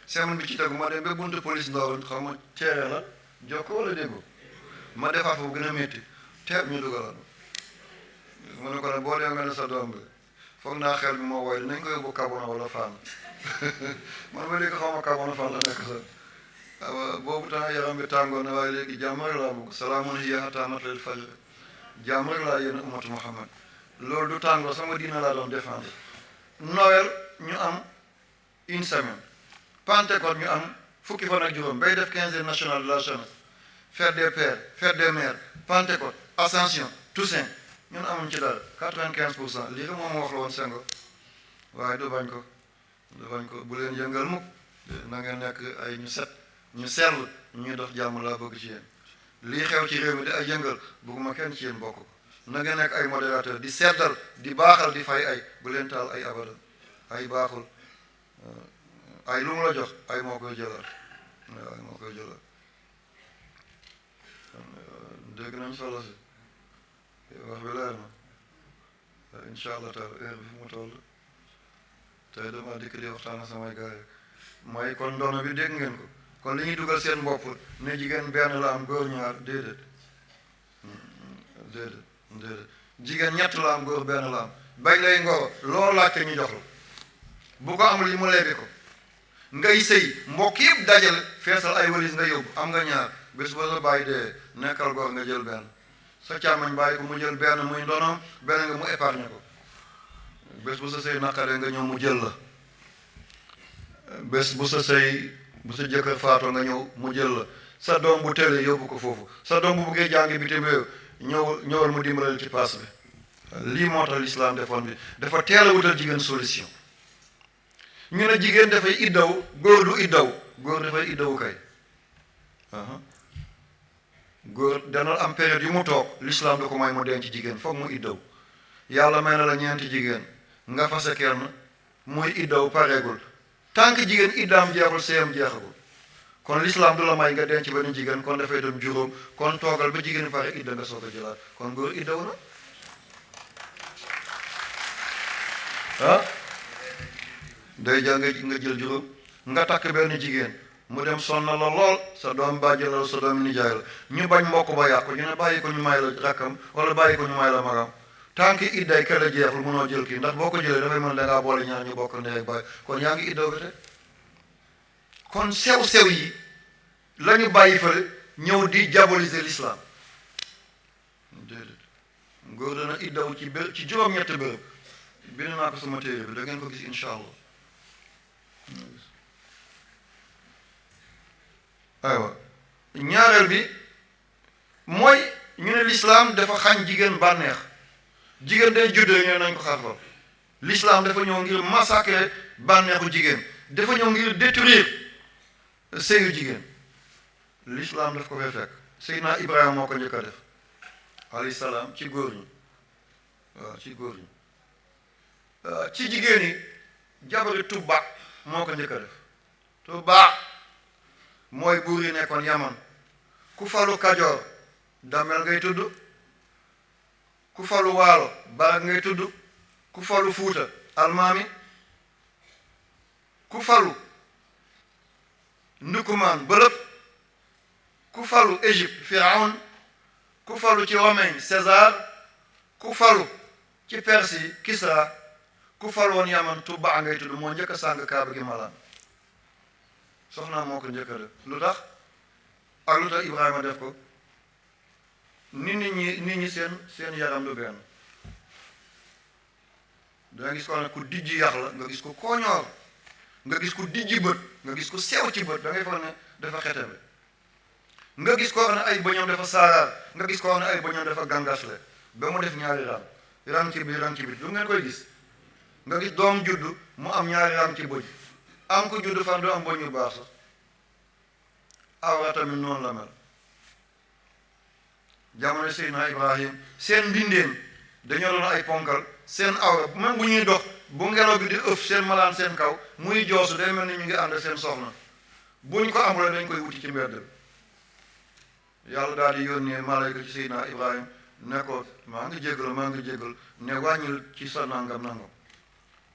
semaine bi ci tegu ma dem ba buntu police Ndorong xaw ma teere la jokko wala déggo ma defaat foofu gën a métti teeb ñu dugaloon mu ne ko nag boo dee nga ne sa doom bi foog naa xel bi moo woy nañ ko yóbbu Kabona wala Fann man ba léegi xaw ma Kabona Fann la nekk sax boobu temps yaram bi tàngoon na waaye léegi jàmm rek laa bëgg salaamun hiya hattaa matla'il fajr jàmm rek laa yéen ummatu Muhammad loolu du tàngoor sama diina laa doon défendre Noël ñu am une semaine Pentecôte ñu am fukki fan ak juróom bay def quinzaine nationale de la jeunesse fête des pères fête des mères Pentecôte Ascension Toussaint ñun amuñ ci dara 95% lii rek moom wax la woon Senghor waaye du bañ ko bu leen yëngal mukk na ngeen nekk ay ñu set ñu sell ñuy dox jàmm laa bëgg ci yéen lii xew ci réew mi di ay yëngal bëgguma kenn ci yéen bokk ko na ngeen nekk ay modérateur di seddal di baaxal di fay ay bu leen taal ay abadan ay baaxul ay lu mu la jox ay moo koy jëlaat waaw ay moo koy jëlaat dégg nañ solo si wax bi leer na incha allah taala heure bi fu mu toll tey dama dikk di waxtaan ak samay gars yi mooy kon ndono bi dégg ngeen ko kon li ñuy dugal seen bopp ne jigéen benn la am góor ñaar déedéet jigéen ñett la am góor benn la am bañ lay ngoro loolu laajte ñu jox la bu ko amul yi mu lebi ko ngay sëy mbokk yëpp dajale feesal ay walis nga yóbbu am nga ñaar bés ba sa bàyyi dee nekkal góor nga jël benn sa càmmañ bàyyi ko mu jël benn muy ndonoom benn nga mu épargne ko bés bu sa sëy naqaree nga ñëw mu jël la bés bu sa sëy bu sa jëkkër faatoo nga ñëw mu jël la sa doom bu tëlee yóbbu ko foofu sa doom bu buggee jàngi bitim réew ñëwal mu dimbalal ci paas bi lii moo tax l'islam defoon bi dafa teel a wutal jigéen solution ñu ne jigéen dafay iddaw góor du iddaw góor dafay iddawu kay góor dana am période yu mu toog l'islam da ko may mu denc jigéen foog mu iddaw yàlla may na la ñeenti jigéen nga fase kenn muy iddaw pareegul tant que jigéen iddaam jeexul seeyam jeexagul kon l'islam du la may nga denc benn jigéen kon dafay doon juróom kon toogal ba jigéen pare idda nga soog a jëlaat kon góor iddawu na ah day jël nga jël juróom nga takk benn jigéen mu dem sonna la lool sa doom bàjj la sa doom nijaay la ñu bañ mbokk ba yàqu ñu ne bàyyi ko ñu may la rakkam wala bàyyi ko ñu may la magam tant que idday kala jeexul mënoo jël kii ndax boo ko jëlee dafay mën dangaa boole ñaar ñu bokk ndey ak baay kon yaa ngi iddaw te kon sew-sew yi la ñu bàyyi fële ñëw di diaboliser l'islam déedéet góor dana iddaw ci juróom-ñetti bërëb bind naa ko sama téere bi da ngeen ko gis incha allah aywa ñaareel bi mooy ñu ne l'islam dafa xañ jigéen bànneex jigéen day juddee ñoo nañ ko xarfal l'islam dafa ñëw ngir massacrer bànneexu jigéen dafa ñëw ngir détruire sëyu jigéen l'islam daf ko fay fekk Seydina Ibrahima moo ko njëkk a def alayhi salaam ci góor ñi waaw ci góor ñi ci jigéen ñi jabari Tubba moo ko njëkk a def Tubba mooy buur yi nekkoon Yaman ku falu Kajoor Damel ngay tudd ku falu Waalo Barak ngay tudd ku falu Fuuta Almaami ku falu Ndukumaan Bëlëb ku falu Égypte Firawn ku falu ci Romaine César ku falu ci Perse Kisra ku falu woon Yaman Tubba ngay tudd moo njëkk a sàng kaaba gi malaan soxna moo ko njëkk a def lu tax ak lu tax Ibrahima def ko nit ñi seen yaram lu benn danga gis ko ne ku dijji yax la nga gis ko kooñoor nga gis ko dijji bët nga gis ko sew ci bët da ngay foog ne dafa xetebe nga gis koo xam ne ay bëñam dafa saaraar nga gis koo xam ne ay bëñam dafa gàngasle ba mu def ñaari ram ci biir ram ci biir du ngeen koy gis nga gis doom juddu mu am ñaari ram ci bëj am ko juddu fan du am bëñ yu baax sax awra tamit noonu la mel jamono Seydina Ibrahim seen mbindeen dañoo doon ay ponkal seen awra même bu ñuy dox bu ngelaw bi di ëf seen malaan seen kaw muy joosu day mel ni ñu ngi ànd seen soxna buñ ko amul dañ koy wuti ci mbedd bi yàlla daal di yónnee malayka ci Seydina Ibrahim ne ko maa ngi jégal ne wàññil ci sa nangam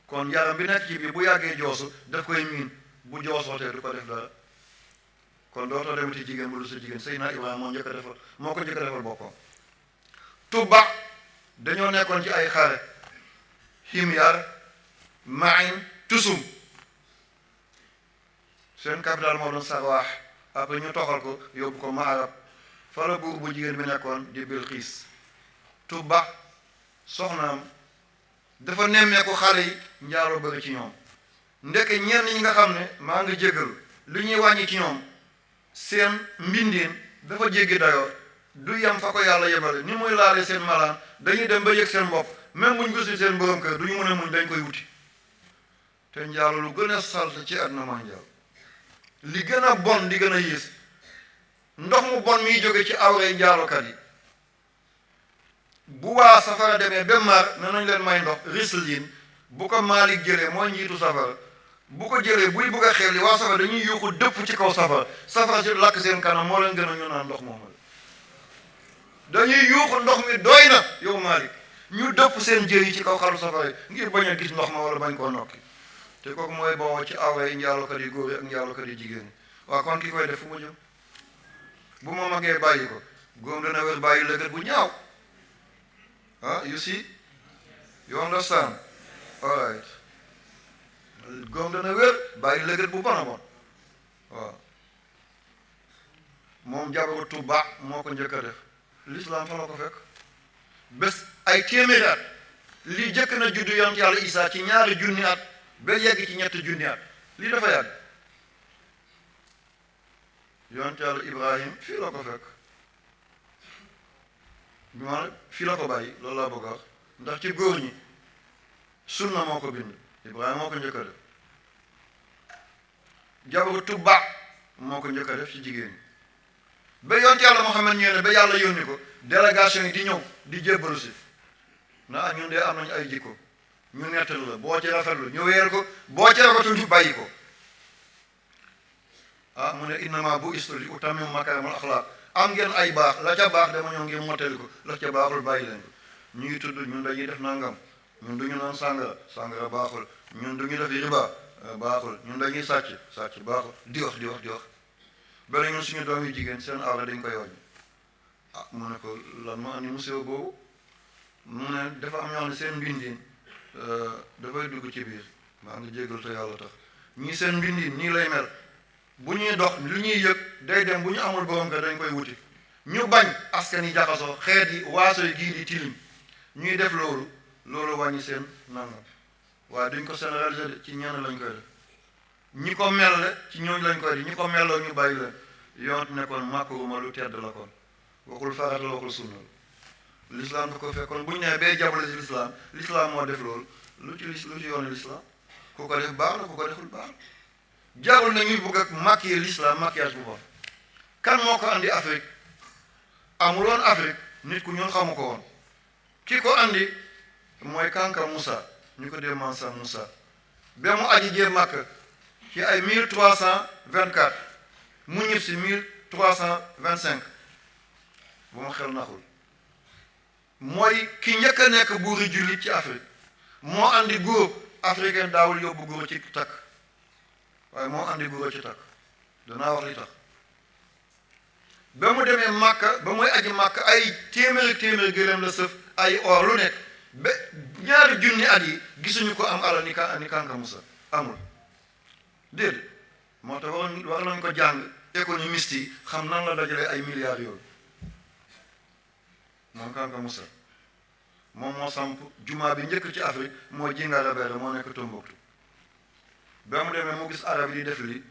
kon yaram bi nekk ci biir bu yàggee joosu daf koy miin bu joosootee du ko def dara kon dootoo demati jigéen bu lu sa jigéen Seydina Ibrahima moo ko njëkk a defal boppam Tubba dañoo nekkoon ci ay xare Himyar Maïn Tusum seen capital moo doon Sarwaax après ñu toxal ko yóbbu ko Maarab fa la buur bu jigéen bi nekkoon di Bilqiis Tubba soxnaam dafa nemmeeku xale yi njaaloo bëri ci ñoom ndeke ñenn ñi nga xam ne maa ngi jégalu li ñuy wàññi ci ñoom seen mbindin dafa jéggi dayoo du yem fa ko yàlla yemale ni muy laalee seen malaan dañuy dem ba yëg seen bopp même buñ gisul seen borom kër du ñu mën a muñ dañ koy wuti te njaalo lu gën a salte ci àdduna maa njaal li gën a bon di gën a yées ndox mu bon miy jóge ci awray njaalokat yi bu waa safara demee ba mar ne nañ leen may ndox rislin bu ko Maalik jëlee mooy njiitu safara bu ko jëlee buy bugg a xel yi waa safara dañuy yuuxu dëpp ci kaw safara si lakk seen kanam moo leen gën a ñu naan ndox moomu dañuy yuuxu ndox mi doy na yow Maalik ñu dëpp seen jër yi ci kaw xalu safara yi ngir bañ a gis ndox ma wala bañ koo nokki te kooku mooy boo ci awee njaalokat yi góor yi ak njaalokat yi jigéen yi waaw kon ki koy def fu mu jëm bu ma magee bàyyi ko góom dana wér bàyyi lëgët bu ñaaw you see you understand all right góom dana wér bàyyi lëgët bu bon a bon waaw moom jabaru Tubba moo ko njëkk a def l'islam fa la ko fekk bés ay téeméeri at li jëkk na juddu yonent yàlla Isaa ci 2 junni at ba yegg ci 3 junni at lii dafa yàgg yonent yàlla Ibrahim fii la ko fekk maanaam fii la ko bàyyi loolu laa bëgg a wax ndax ci góor ñi sunna moo ko bind Ibrahima moo ko njëkk a def jabaru Tubba moo ko njëkk a def ci jigéen ñi ba yonent yàlla Muhammad ñëw ne ba yàlla yónni ko délégation yi di ñëw di jébbalu si na ñun de am nañu ay jikko ñu nettali la boo ci rafetlu ñu weer ko boo ci rafetul ñu bàyyi ko ah mu ne innama bu istu li utammima makaarimal axlaaq am ngeen ay baax la ca baax dama ñëw ngeen mottali ko la ca baaxul bàyyi leen ko ñu ngi tudd ñun dañuy def nangam ñun duñu naan sàngara baaxul ñun duñu def riba baaxul ñun dañuy sàcc baaxul di wax bene ñun suñu doom yi jigéen seen aala dañ koy wàññi ah mu ne ko lan moo andi museo boobu mu ne dafa am ñoo xam ne seen mbindin dafay dugg ci biir maa ngi jégal te yàlla tax ñii seen mbindin nii lay mel bu ñuy dox lu ñuy yëg day dem bu ñu amul borom ka dañ koy wuti ñu bañ askan yi jaxasoo xeet yi waaso yi gii di tilim ñuy def loolu wàññi seen nangam waaye duñ ko généraliser de ci ñenn lañ koy def ñi ko mel ci ñooñu lañ koy def ñi ko melloo ñu bàyyi leen yonent ne kon màkkaruma lu tedd la kon waxul farata la waxul sunna l'islam da ko fekkoon bu ñu nee bay jàppale si l'islam moo def loolu lu ci yoonu l'islam ku ko def baax na ku ko deful baax jarul na ñuy bëgg ak maquiller l'islam maquillage bu bon kan moo ko andi Afrique amuloon Afrique nit ku ñun xamu ko woon ki ko andi mooy Kanka Moussa ñu ko dee Mansa Moussa ba mu aji jee Makka ci ay 1324 mu ñib si 1325 bu ma xel naxul mooy ki njëkk a nekk buuri jullit ci Afrique moo andi góor africain daawul yóbbu góor ci takk waaye moo andi góor ci takk danaa wax li tax ba mu demee Makka ba muy aji Makka ay téeméeri gëléem la sëf ay or lu nekk ba ñaari junni at yi gisuñu ko am alal ni Kanka Moussa amul déedéet moo tax war nañ ko jàng économiste yi xam nan la dajalee ay milliards yooyu moom Kanka Moussa moom moo samp jumaa bi njëkk ci Afrique moo Djingarra Bere moo nekk Tombouctou ba mu demee mu gis arab yi di def li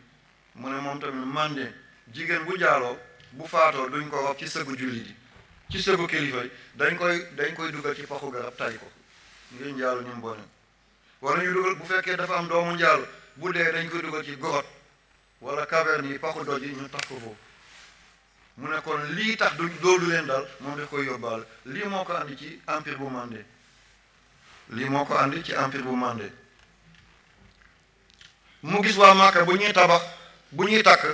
mu ne moom tamit Mandé jigéen bu jaaloo bu faatoo duñ ko wax ci sëggu jullit yi ci sëggu kilifa yi dañ koy dugal ci paxu garab tay ko ngir njaalu ni mu bone wala ñu dugal bu fekkee dafa am doomu njaalu bu dee dañ koy dugal ci grotte wala caverne yi paxu doj yi ñu tax ko foofu mu ne kon lii tax du loolu leen daal moom daf koy yóbbaale lii moo ko andi ci empire bu Mandé mu gis waa Màkka bu ñuy tabax bu ñuy takk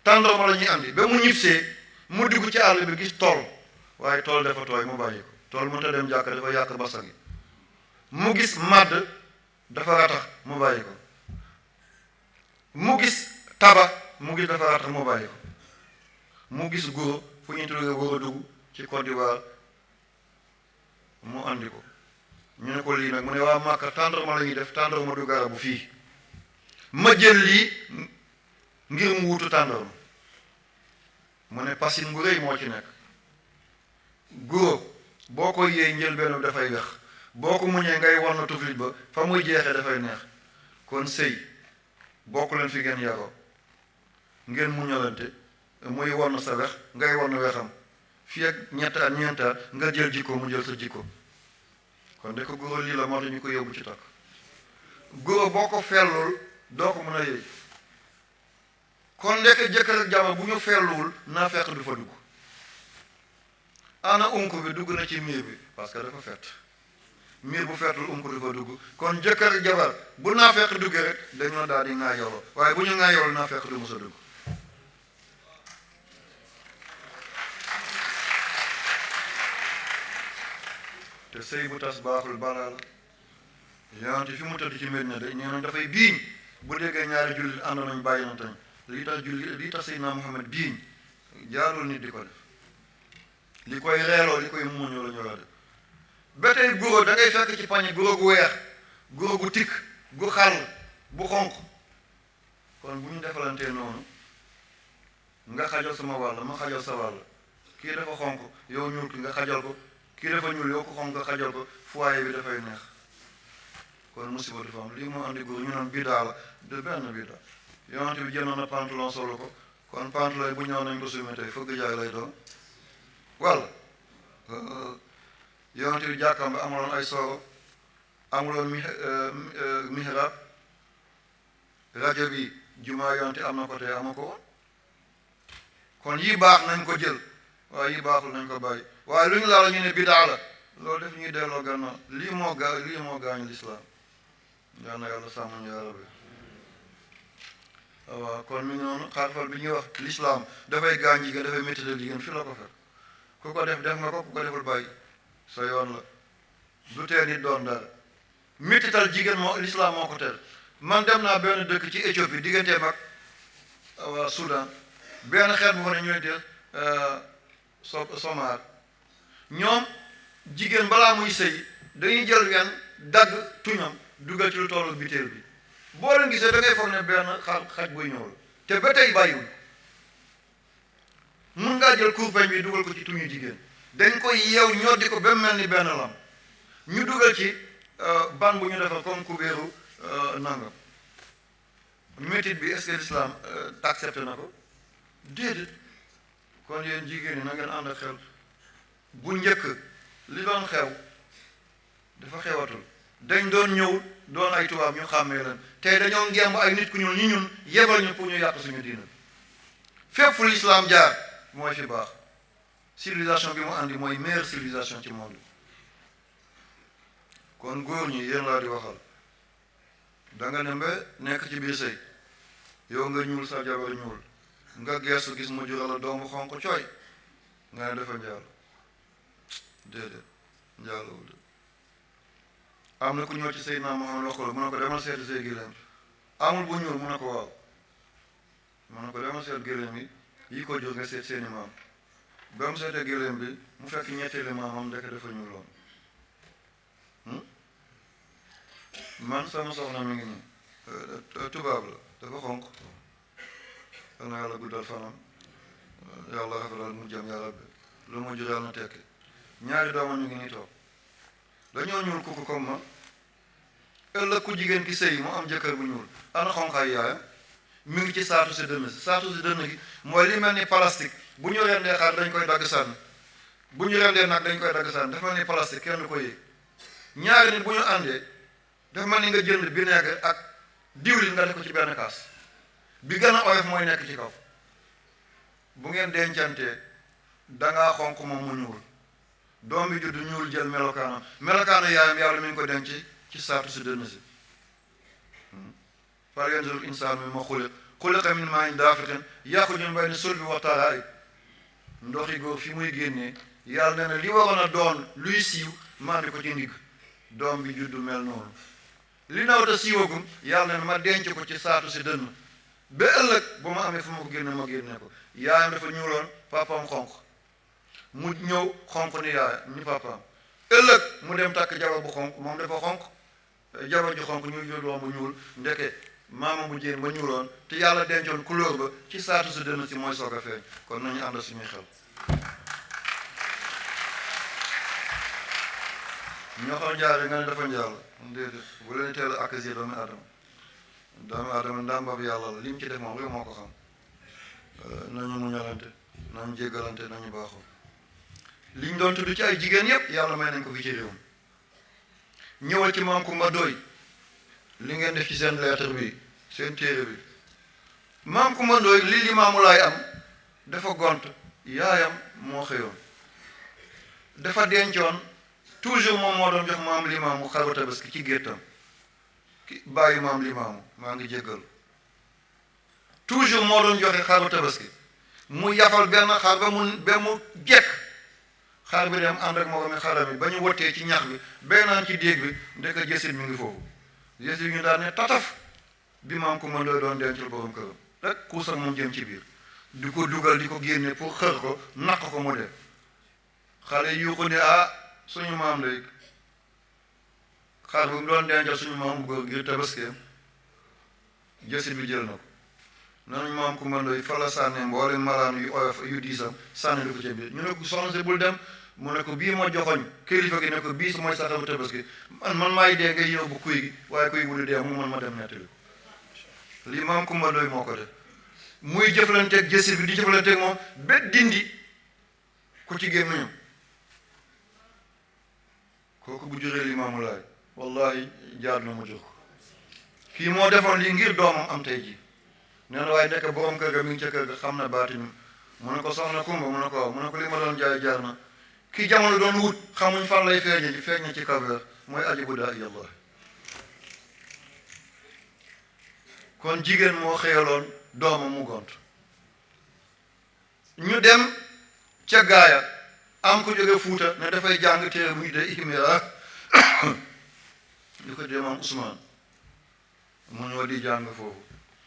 tàndarma la ñuy andi ba mu ñibsee mu dugg ci àll bi gis tool waaye tool dafa tooy mu bàyyi ko tool mënut a dem jàkk dafa yàq basang yi mu gis màdd dafa ratax mu bàyyi ko mu gis taba mu gis dafa ratax mu bàyyi ko mu gis guro fu ñu tuddee guro dugg ci Côte d'Ivoire mu andi ko ñu ne ko lii nag mu ne waa Màkka tàndarma la ñuy def tàndarma du garabu fii ma jël lii ngir mu wutu tàndarma mu ne pasin bu rëy moo ci nekk guro boo ko yéey njëlbéenu dafay wex boo ko muñee ngay war na tuflit ba fa muy jeexee dafay neex kon sëy bokk leen fi ngeen yaroo ngeen muñalante muy war na sa wex ngay war na wexam fii ak ñeenti at nga jël jikko mu jël sa jikko kon de ko guro lii la moo tax ñu ko yóbbu ci takk guro boo ko fellul doo ko mën a yëy kon ndekk jëkkër ak jabar bu ñu felluwul naa fekk du fa dugg ana unku bi dugg na ci miir bi parce que dafa fett miir bu fettul unku du fa dugg kon jëkkër ak jabar bu naa fekk duggee rek dañoo daal di ŋaayoloo waaye bu ñu ŋaayoloo naa fekk du mos a dugg te sëy bu tas baaxul balaa la yonent fi mu tëdd ci Medina de nee nañ dafay biiñ bu déggee ñaari jullit ànd nañ bàyyi na tañ lii tax Seydina Muhammad biiñ jaarul nit di ko def li koy reeloo li koy muuñoo la ñu war a def ba tey guro da ngay fekk ci pañe guro gu weex guro gu tikk gu xàll bu xonq kon bu ñu defalantee noonu nga xajal sama wàll ma xajal sa wàll kii dafa xonq yow ñuul ki nga xajal ko kii dafa ñuul yow ko xonq nga xajal ko foyer bi dafay neex kon musiba du fa am lii moo andi góor ñu naan bidaa la de benn bidaa yonent bi jëndoon na pantalon solo ko kon pantalon bu ñëw nañ ko sumé tey fëgg jaay lay doon walla yonent bi jàkkam ba amuloon ay sooro amuloon mihrab rajo bi jumaa yonent am na ko tey amu ko woon kon yi baax nañ ko jël waaye yi baaxul nañ ko bàyyi waaye lu ñu laal ñu ne bidaa la loolu def ñuy delloo gannaaw lii moo gaañu lislaam yaa na yàlla sàmm yaa rabbi waaw kon mi ngi noonu xarfal bi ñuy wax l'islam dafay gaañ jigéen dafay méttital jigéen fi la ko fekk ku ko def nga ko ku ko deful bàyyi sa yoon la du tee nit doon dara méttital jigéen moo l'islam moo ko teel man dem naa benn dëkk ci Éthiopie digganteem ak waa Soudan benn xeet bu fa ne ñu ne teel Somar ñoom jigéen balaa muy sëy dañuy jël wenn dagg tuñam dugal ci lu tollu biteel bi boo leen gisee da ngay foog ne benn xaj buy ñëw la te ba tey bàyyiwul mun ngaa jël kurpeñ bi dugal ko ci tuñu jigéen dañ koy yeew ñoddi ko ba mel ni benn lam ñu dugal ci ban bu ñu defar comme kubéeru nangam métit bi est-ce que l'islam accepté na ko déedéet kon yéen jigéen ñi na ngeen ànd ak xel bu njëkk li doon xew dafa xewatul dañ doon ñëw doon ay tubaab ñu xàmmee leen tey dañoo ngemb ay nit ku ñuul ñi ñun yebal ñu pour ñu yàq suñu diina fépp fu l'islam jaar mooy fi baax civilisation bi mu andi mooy meilleure civilisation ci monde kon góor ñi yéen laa di waxal da nga ne ba nekk ci biir sëy yow nga ñuul sa jabar ñuul nga geesu gis mu jural la doomu xonq cooy nga ne dafa njaalo déedéet njaalowul am na ku ñëw ci Seydina Muhammad wax ko mu ne ko demal seeti say gëléem amul bu ñuul mu ne ko waaw mu ne ko demal seet gëléem yi ko jur nga seet seeni maam ba mu seetee gëléem bi mu fekk ñetteeli maamam ndeke dafa ñuuloon man sama soxna mi ngi nii tubaab la dafa xonq yal na yàlla guddal fanam yàlla rafetal mu jëm yàlla bi lu ma jur yàlla na tekki ñaari doomam ñu ngi nii toog dañoo ñuul kooku comme ma ëllëg ku jigéen ki sëy mu am jëkkër bu ñuul ana xonqaay yaayam mi ngi ci saatu si dënn gi mooy li mel ni plastique bu ñu rendee xar dañ koy dagg sànni bu ñu rendee nag dañ koy dagg sànni dafa mel ni plastique kenn du ko yëg ñaari nit bu ñu àndee dafa mel ni nga jënd vinaigre ak diwlin nga def ko ci benn kaas bi gën a oyof mooy nekk ci kaw bu ngeen dencantee dangaa xonq moom mu ñuul doom bi juddu ñuul jël melokaanu yaayam yàlla mi ngi ko denc ci saatu si dënn si fal yanzuril insaanu mimmaa xuliqa min maa'in daafiqin yaxruju min bayni sulbi wa taraa'ib ndoxi góor fi muy génnee yàlla nee na li waroon a doon luy siiw mandi ko ci ndigg doom bi juddu mel noonu li nawta siiwagum yàlla nee na ma denc ko ci saatu si dënn ba ëllëg bu ma amee fu ma ko génne ma génne ko yaayam dafa ñuuloon papaam xonq mu ñëw xonq ni yaay ni papaam ëllëg mu dem takk jabar bu xonq moom dafa xonq jabar ju xonq ñu jël doom bu ñuul ndeke maama bu jéen ba ñuuloon te yàlla dencoon couleur ba ci saatu si dënn si mooy soog a feeñ kon nañu ànd suñuy xel ñoo xam njaare nga ne dafa njaal déedéet bu leen teel a accusé doomu aadama ndàmbab yàlla la li mu ci def moom rek moo ko xam nañu muñalante nañu jéggalante nañu baaxoo liñ doon tudd ci ay jigéen yépp yàlla may nañ ko fi ci réew ñëwal ci Maam Kumba Ndoy li ngeen def ci seen lettre bi seen téere bi Maam Kumba Ndoy li Limaamu Laay am dafa gont yaayam moo xëyoon dafa dencoon toujours moom moo doon jox maam Limaamu xaru tabaski ci géttam bàyyi maam Limaamu maa ngi jéggal toujours moo doon joxe xaru tabaski mu yafal benn xar ba mu jekk xar bi dem ànd ak moromi xaram yi ba ñu wottee ci ñax bi bay naan ci déeg bi ndeka jësit mi ngi foofu jësit ñu daal ne tataf bi Maam Kumba Ndoy doon dencal borom këram rek kuus ak moom jëm ci biir di ko dugal di ko génne pour xër ko naq ko mu def xale yuuxu ne suñu maam léegi xar bu mu doon dencal suñu maam bu góor ngir tabaskeem jësit bi jël na ko nañu Maam Kumba Ndoy fa la sànne mboole malaan yu oyof yu diisam sànni lu ko ca biir ñu ne ko soxna si bul dem mu ne ko bii ma joxoñ kilifa gi ne ko bii mooy saxaru tabaski man maay dee ngay yóbbu kuy gi waaye kuy bu du dee mu mën ma dem nettali ko lii Maam Kumba Ndoy moo ko def muy jëflanteeg jësit bi di jëflanteeg moom ba dindi ku ci gémmiñam kooku bu juree Limaamu Laay wallahi jaar na mu jur ko kii moo defoon lii ngir doomam am tey ji nee na waaye nekk borom kër ga mi ngi ca kër ga xam na baatin mu ne ko soxna Kumba mu ne ko waaw mu ne ko li ma doon jaay jaar na ki jamono doon wut xamuñ fan lay feeñe ji feeñ na ci kawer mooy ajibu daa iyallah kon jigéen moo xëyaloon doomam mu gont ñu dem ca gaaya am ko jóge Fuuta ne dafay jàng téere bu ñu dee ihmira ñu ko dee maam Ousmane mu ñoo di jàng foofu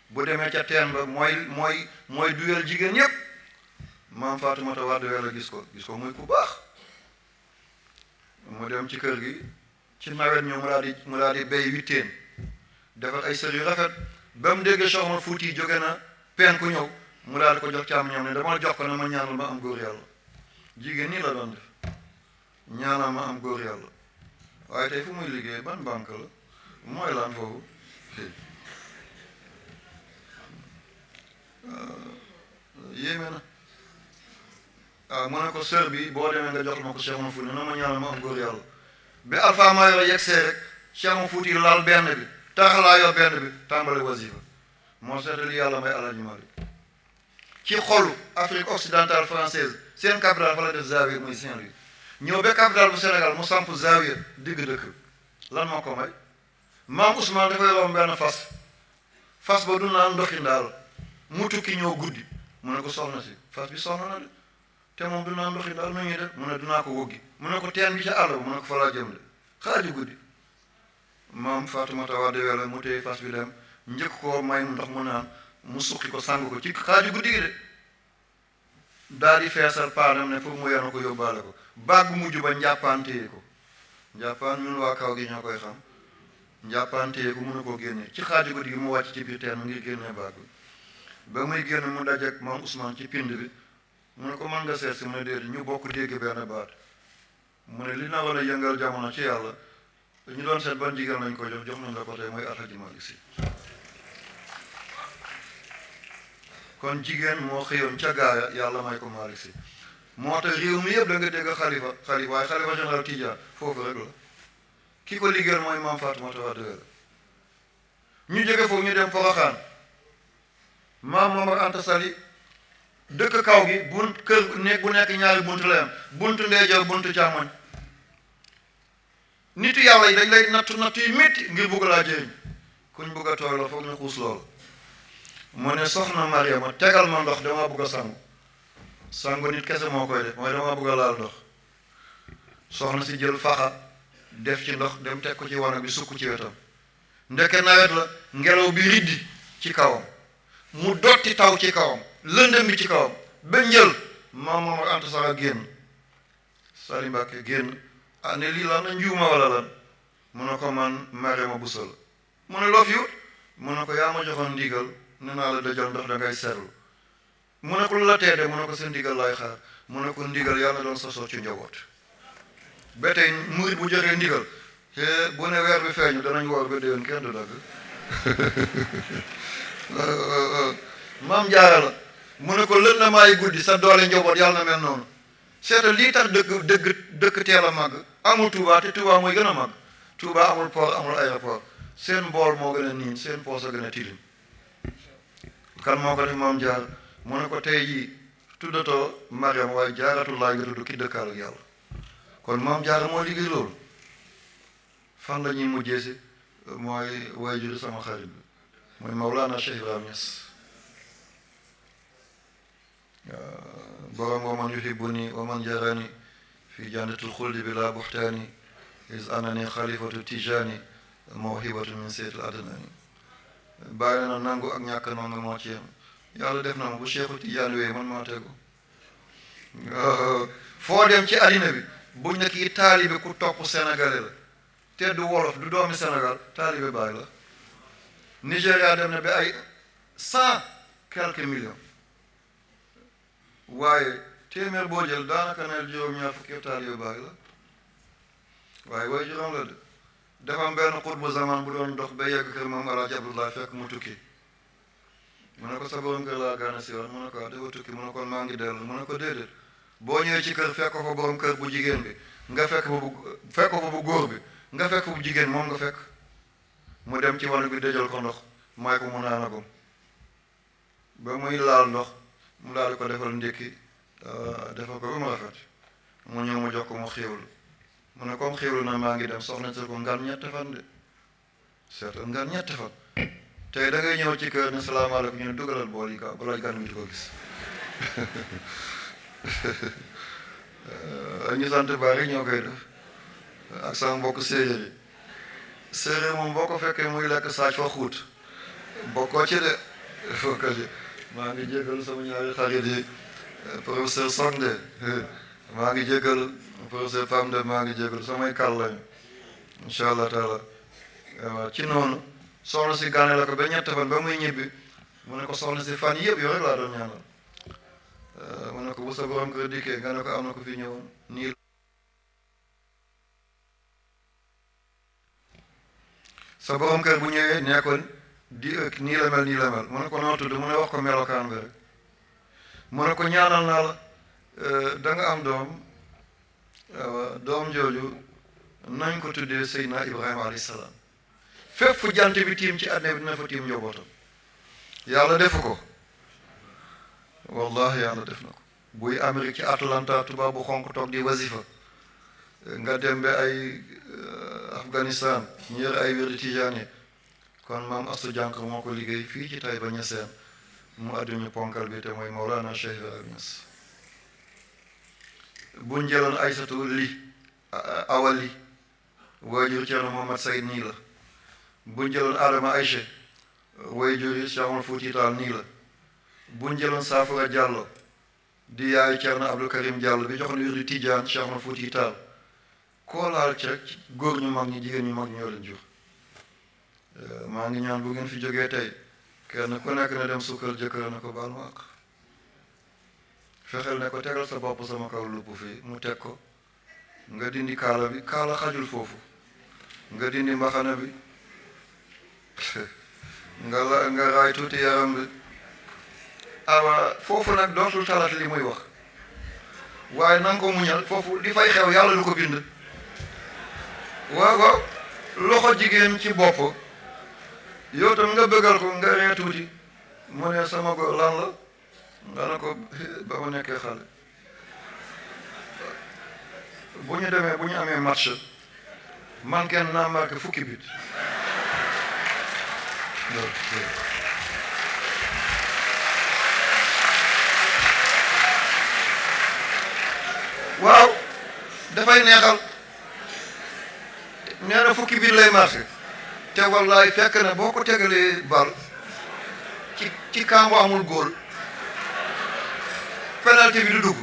bu demee ca teen ba mooy duyal jigéen ñépp maam Faatumata Wade Wele gis ko muy ku baax mu dem ci kër gi ci nawet ñu mu daal di béy witteen defar ay sër yu rafet ba mu déggee Cheikh Omar Fuuti jóge na penku ñëw mu daal di ko jox càmm ñoom ne dama jox ko ne ma ñaanal ma am góor yàlla jigéen nii la doon def ñaanal ma am góor yàlla waaye tey fu muy liggéey ban banque la mooy laan foofu yéeme na waaw mu ne ko sër bi boo demee nga jox ma ko Cheikh Omar Fuuti na ma ñaanal ma am góor yàlla bi Alpha Mayoro yegsee rek Cheikh Omar Fuuti laal benn bi taxalaa yor benn bi tàmbali wasifa moo seetali yàlla may Alaaji Maalik ci xolu Afrique occidentale française seen capitale fa la def Zawiya muy Saint-Louis ñëw ba capitale bu Sénégal mu samp Zawiya digg dëkk lan moo ko may maam Ousmane dafay romb benn fas ba du naan ndoxi ndaal mu tukki ñëw guddi mu ne ko soxna si fas bi soxna na de te moom du naan ndoxi ndaal nu ñuy def mu ne dunaa ko wóggi mu ne ko teen bi ca àll ba mu ne ko fa laa jëm de xaaju guddi maam Faatumata Wade Wele mu téye fas bi dem njëkk koo may ndox mu naan mu suqi ko sang ko ci xaaju guddi gi de daal di feesal paanam ne pour mu yenu ko yóbbaale ko baag bu mujj ba njàppaan téye ko njàppaan ñun waa kaw gi ñoo koy xam njàppaan téye ko mun na koo génne ci xaaju guddi gi mu wàcc ci biir teen mu ngir génnee baag bi ba muy génn mu dajeek maam Ousmane ci pind bi mu ne ko mën nga seet si mu ne déedéet ñu bokk dégg benn baat mu ne li na war a yëngal jamono ci yàlla ñu doon seet ban jigéen lañ ko jox nañ la ko tey mooy Alhaji Malick Sy kon jigéen moo xëyoon ca gaaya yàlla may ko Malick Sy moo tax réew mi yëpp da nga dégg xalifa waaye xalifa général Tidiane foofu rek la ki ko liggéeyal mooy maam Faatumata Wade Wele ñu jóge foofu ñu dem Poroxaan maam Momar Anta Sali dëkk kaw gi kër néeg bu nekk ñaari buntu la am buntu ndeyjoor buntu càmmoñ nitu yàlla yi dañ lay nattu yu métti ngir bugg laa jëriñ kuñ bugg a tooy la foog ñu xuus loolu mu ne soxna Mariama tegal ma ndox dama bugg a sangu nit kese moo koy def mooy dama bugg a laal ndox soxna si jël faxa def ci ndox dem teg ko ci wanag bi sukk ci wetam ndeke nawet la ngelaw bi riddi ci kawam mu dotti taw ci kawam lëndëm bi ci kawam ba njël maam Momar Anta Sali génn Sali Mbàkke génn ne lii lan la njuuma wala lan mu ne ko man Mariama Bousso la mu ne loo fi wut mu ne ko yaa ma joxoon ndigal ne naa la dajal ndox da ngay seetlu mu ne ko lu la teede mu ne ko sa ndigal laay xaar mu ne ko ndigal yàlla doon sosoo ci njaboot ba tey murit bu joxee ndigal bu ne weer bi feeñu danañ woor ba déwén kenn du dagg maam Jaara la mu ne ko lën na maay guddi sa doole njaboot yàlla na mel noonu seetal lii tax dëkk teel a màgg amul Touba te Touba mooy gën a màgg Touba amul port amul aéroport seen mbool moo gën a niin seen poos a gën a tilim kan moo ko def maam Jaara mu ne ko tey jii tuddatoo Mariam waaye Jaaratullaay nga tudd ki dëkkaal ak yàlla kon maam Jaara moo liggéey loolu fan la ñuy mujjee si mooy waajur sama xarit bi mooy Mawlana Cheikh Ibrahima Niass borom wa man yuhibbuni wa man jarani fi jannatul xuldi bila buxtaani is anani xalifatu tijani mawhibatu min seetil adnani bàyyi na nangu ak ñàkk nangu moo ci yem yàlla def na ma bu Cheikhu Tidiane wee man maa tegu foo dem ci àddina bi buñ ne kii taalibe ku topp sénégalais la te du wolof du doomi Sénégal taalibe Baay la Nigéria dem na ba ay 100 millions waaye téeméer boo jël daanaka ne juróom-ñaar fukki taalibe Baay la waaye way juróom la de dafa am benn xutbu zaman bu doon dox ba yegg kër moom Alaaji Abdoulaye fekk mu tukki mu ne ko sa borom kër laa gaana si woon mu ne ko dafa tukki mu ne ko maa ngi dellu mu ne ko déedéet boo ñëwee ci kër fekk ko fa borom kër bu jigéen bi nga fekk ko fa bu góor bi nga fekk bu jigéen moom nga fekk mu dem ci wanag bi dëjal ko ndox may ko mu naanagum ba muy laal ndox mu daal di ko defal ndékki defal ko ba mu rafet mu ñëw mu jox ko mu xéewlu mu ne comme xéewlu na maa ngi dem soxna si ko ngan ñetti fan de seetal ngan ñetti fan tey da ngay ñëw ci kër ne salaamaaleykum ñu ne dugalal bool yi ka balaa gan mi di ko gis ñu sant bari ñoo koy def ak sama mbokk séeréer yi séeréer moom boo ko fekkee muy lekk saaj fa xuut bokkoo ci de bokkoo ci maa ngi jégalu sama ñaari xarit yi professeur Sonde maa ngi jégalu professeur Famde maa ngi jégalu samay kàll lañu incha allah taala waaw ci noonu soxna si gane la ko ba ñett fan ba muy ñibbi mu ne ko soxna si fan yëpp yow rek laa doon ñaanal mu ne ko bu sa borom kër dikkee nga ne ko am na ko fi ñëwoon nii sa borom kër bu ñëwee nekkoon di ëkk nii la mel mu ne ko noo tudd mu ne wax ko melokaan bi rek mu ne ko ñaanal naa la da nga am doom doom jooju nañ ko tuddee Seydina Ibrahima alayhi salaam fépp fu jant bi tiim ci àddina bi dina fa tiim njobootam yàlla defu ko wallahi yàlla def na ko buy Amérique ci Atlanta tubaab bu xonq toog di wasifa nga dem ba ay Afghanistan ñu yor ay wérdi tijaani kon maam Astu Jànq moo ko liggéey fii ci Taïba Niassène mu adduñu ponkal bi te mooy Mawlana Cheikh Ibrahima Niass buñ jëloon Aysatu awali waajur Ceerno Muhammad Saïd nii la buñ jëloon Adama Ayche waajur yi Cheikh Omar Fouti Tall nii la buñ jëloon Saafara Diallo di yaay Ceerno Abdou Karim Diallo bi joxoon wirdu Tijaan Cheikh Omar Fouti Tall koo laal ca góor ñu mag ñi jigéen ñu mag ñoo leen jur maa ngi ñaan bu ngeen fi jógee tey kenn ku nekk ne dem sukkal jëkkër na ko baal ma ak fexeel ne ko tegal sa bopp sama kaw lupp fii mu teg ko nga dindi kaala bi kaala xajul foofu nga dindi mbaxana bi nga raay tuuti yaram bi awa foofu nag dootul talat li muy wax waaye na nga ko muñal foofu li fay xew yàlla lu ko bind waaw loxo jigéen ci bopp yow tam nga bëggal ko nga ree tuuti mu ne sama góor lan la nga ne ko ba ma nekkee xale bu ñu demee bu ñu amee match man kenn naa marqué fukki bit waaw dafay neexal nee na fukki bit lay marqué te wallaay fekk na boo ko tegalee bal ci kambo amul góol penalty bi du dugg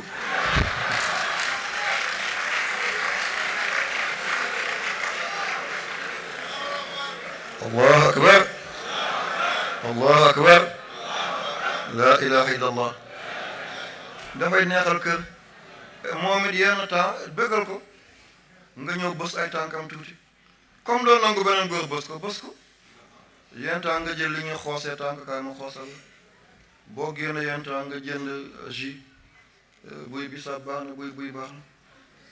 allahu akbar allahu akbar la ilaha illa allah dafay neexal kër moom it yenn temps bëggal ko nga ñëw bës ay tànkam tuuti comme doon nangu beneen góor bës ko yenn temps nga jël li ñuy xoosee tànk kaay ma xoosal boo génne yenn temps nga jënd jus buy bisaab baax na buy baax na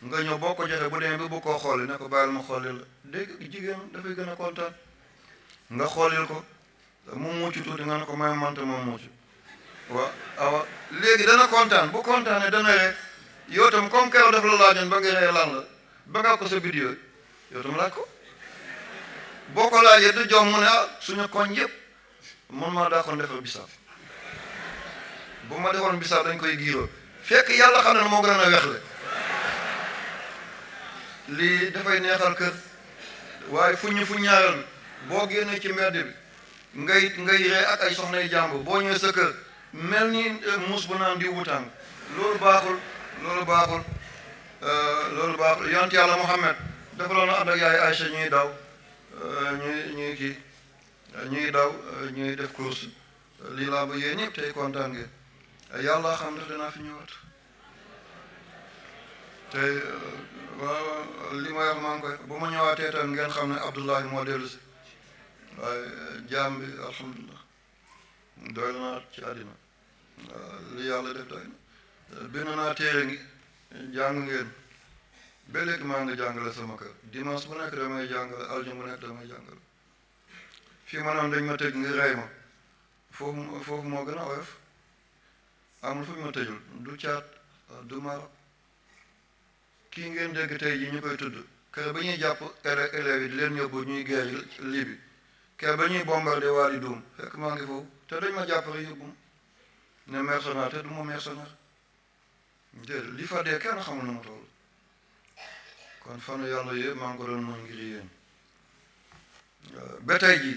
nga ñëw boo ko joxee bu demee bi bu koo xooli ne ko bàyyil ma xooli la dégg jigéen dafay gën a kontaan nga xoolil ko mu mucc tuuti nga ne ko may mante moom mucc waaw awa léegi dana kontaan bu kontaanee dana ree yow tam comme keroog daf la laajoon ba nga ree lan la ba nga ko sa vidéo yow tam laaj ko boo ko laajee du jox mu ne suñu koñ yëpp man maa daa kon defar bisaab bu ma defoon bisaab dañ koy giiroo fekk yàlla xam ne moo gën a wexle lii dafay neexal kër waaye fu ñaareel boo génnee ci mbedd bi ngay ree ak ay soxnay jàmbur boo ñëwee sa kër mel ni muus bu naan diw bu tàng loolu baaxul yonent yàlla Muhammad dafa doon ànd ak yaay Aïcha ñuy daw ñuy def course lii laa ba yéen ñëpp tey kontaan ngeen yàlla xam ne danaa fi ñëwaat tey waaw li ma wax maa ngi koy bu ma ñëwaatee tam ngeen xam ne Abdullahi moo dellu si waaye jaam bi alhamdulilah doy naa ci àddina li yàlla def doy na bind naa téere ngi jàng ngeen ba léegi maa ngi jàngale sama kër dimanche bu nekk damay jàngale aljuma bu nekk damay jàngale fii maanaam dañ ma tëj ngir rey ma foofu moo gën a oyof amul fu ñu ma tëjul du caat du Maroc kii ngeen dégg tey ji ñu koy tudd kër ba ñuy jàpp élèves yi di leen yóbbu ñuy géej Libi ke ba ñuy bombardé Wadi Dum fekk maa ngi foofu te dañ ma jàppale yóbbu ne mercenaire te du ma mercenaire déedéet li fa dee kenn xamul na mu toll kon fanu yàlla yëpp maa ngi ko doon mooy ngir yéen ba tey ji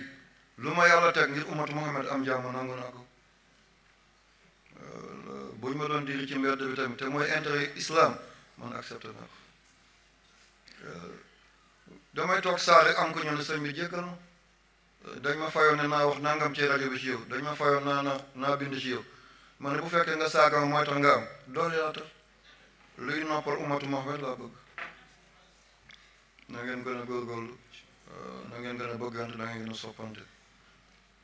lu ma yàlla teg ngir umatu Muhammad am jàmm nangu naa ko buñ ma doon diri ci mbedd bi tamit te mooy intérêt islam man accepté naa ko damay toog saa rek am ko ñu ne sëñ bi jéggal ma dañ ma fayoon ne naa wax nangam ci rajo bi ci yow dañ ma fayoon naa bind ci yow ma ne bu fekkee nga saaga ma mooy tax nga am doole yaa tax luy noppal umatu Muhammad laa bëgg na ngeen gën a góorgóorlu na ngeen gën a bëggante na ngeen gën a soppante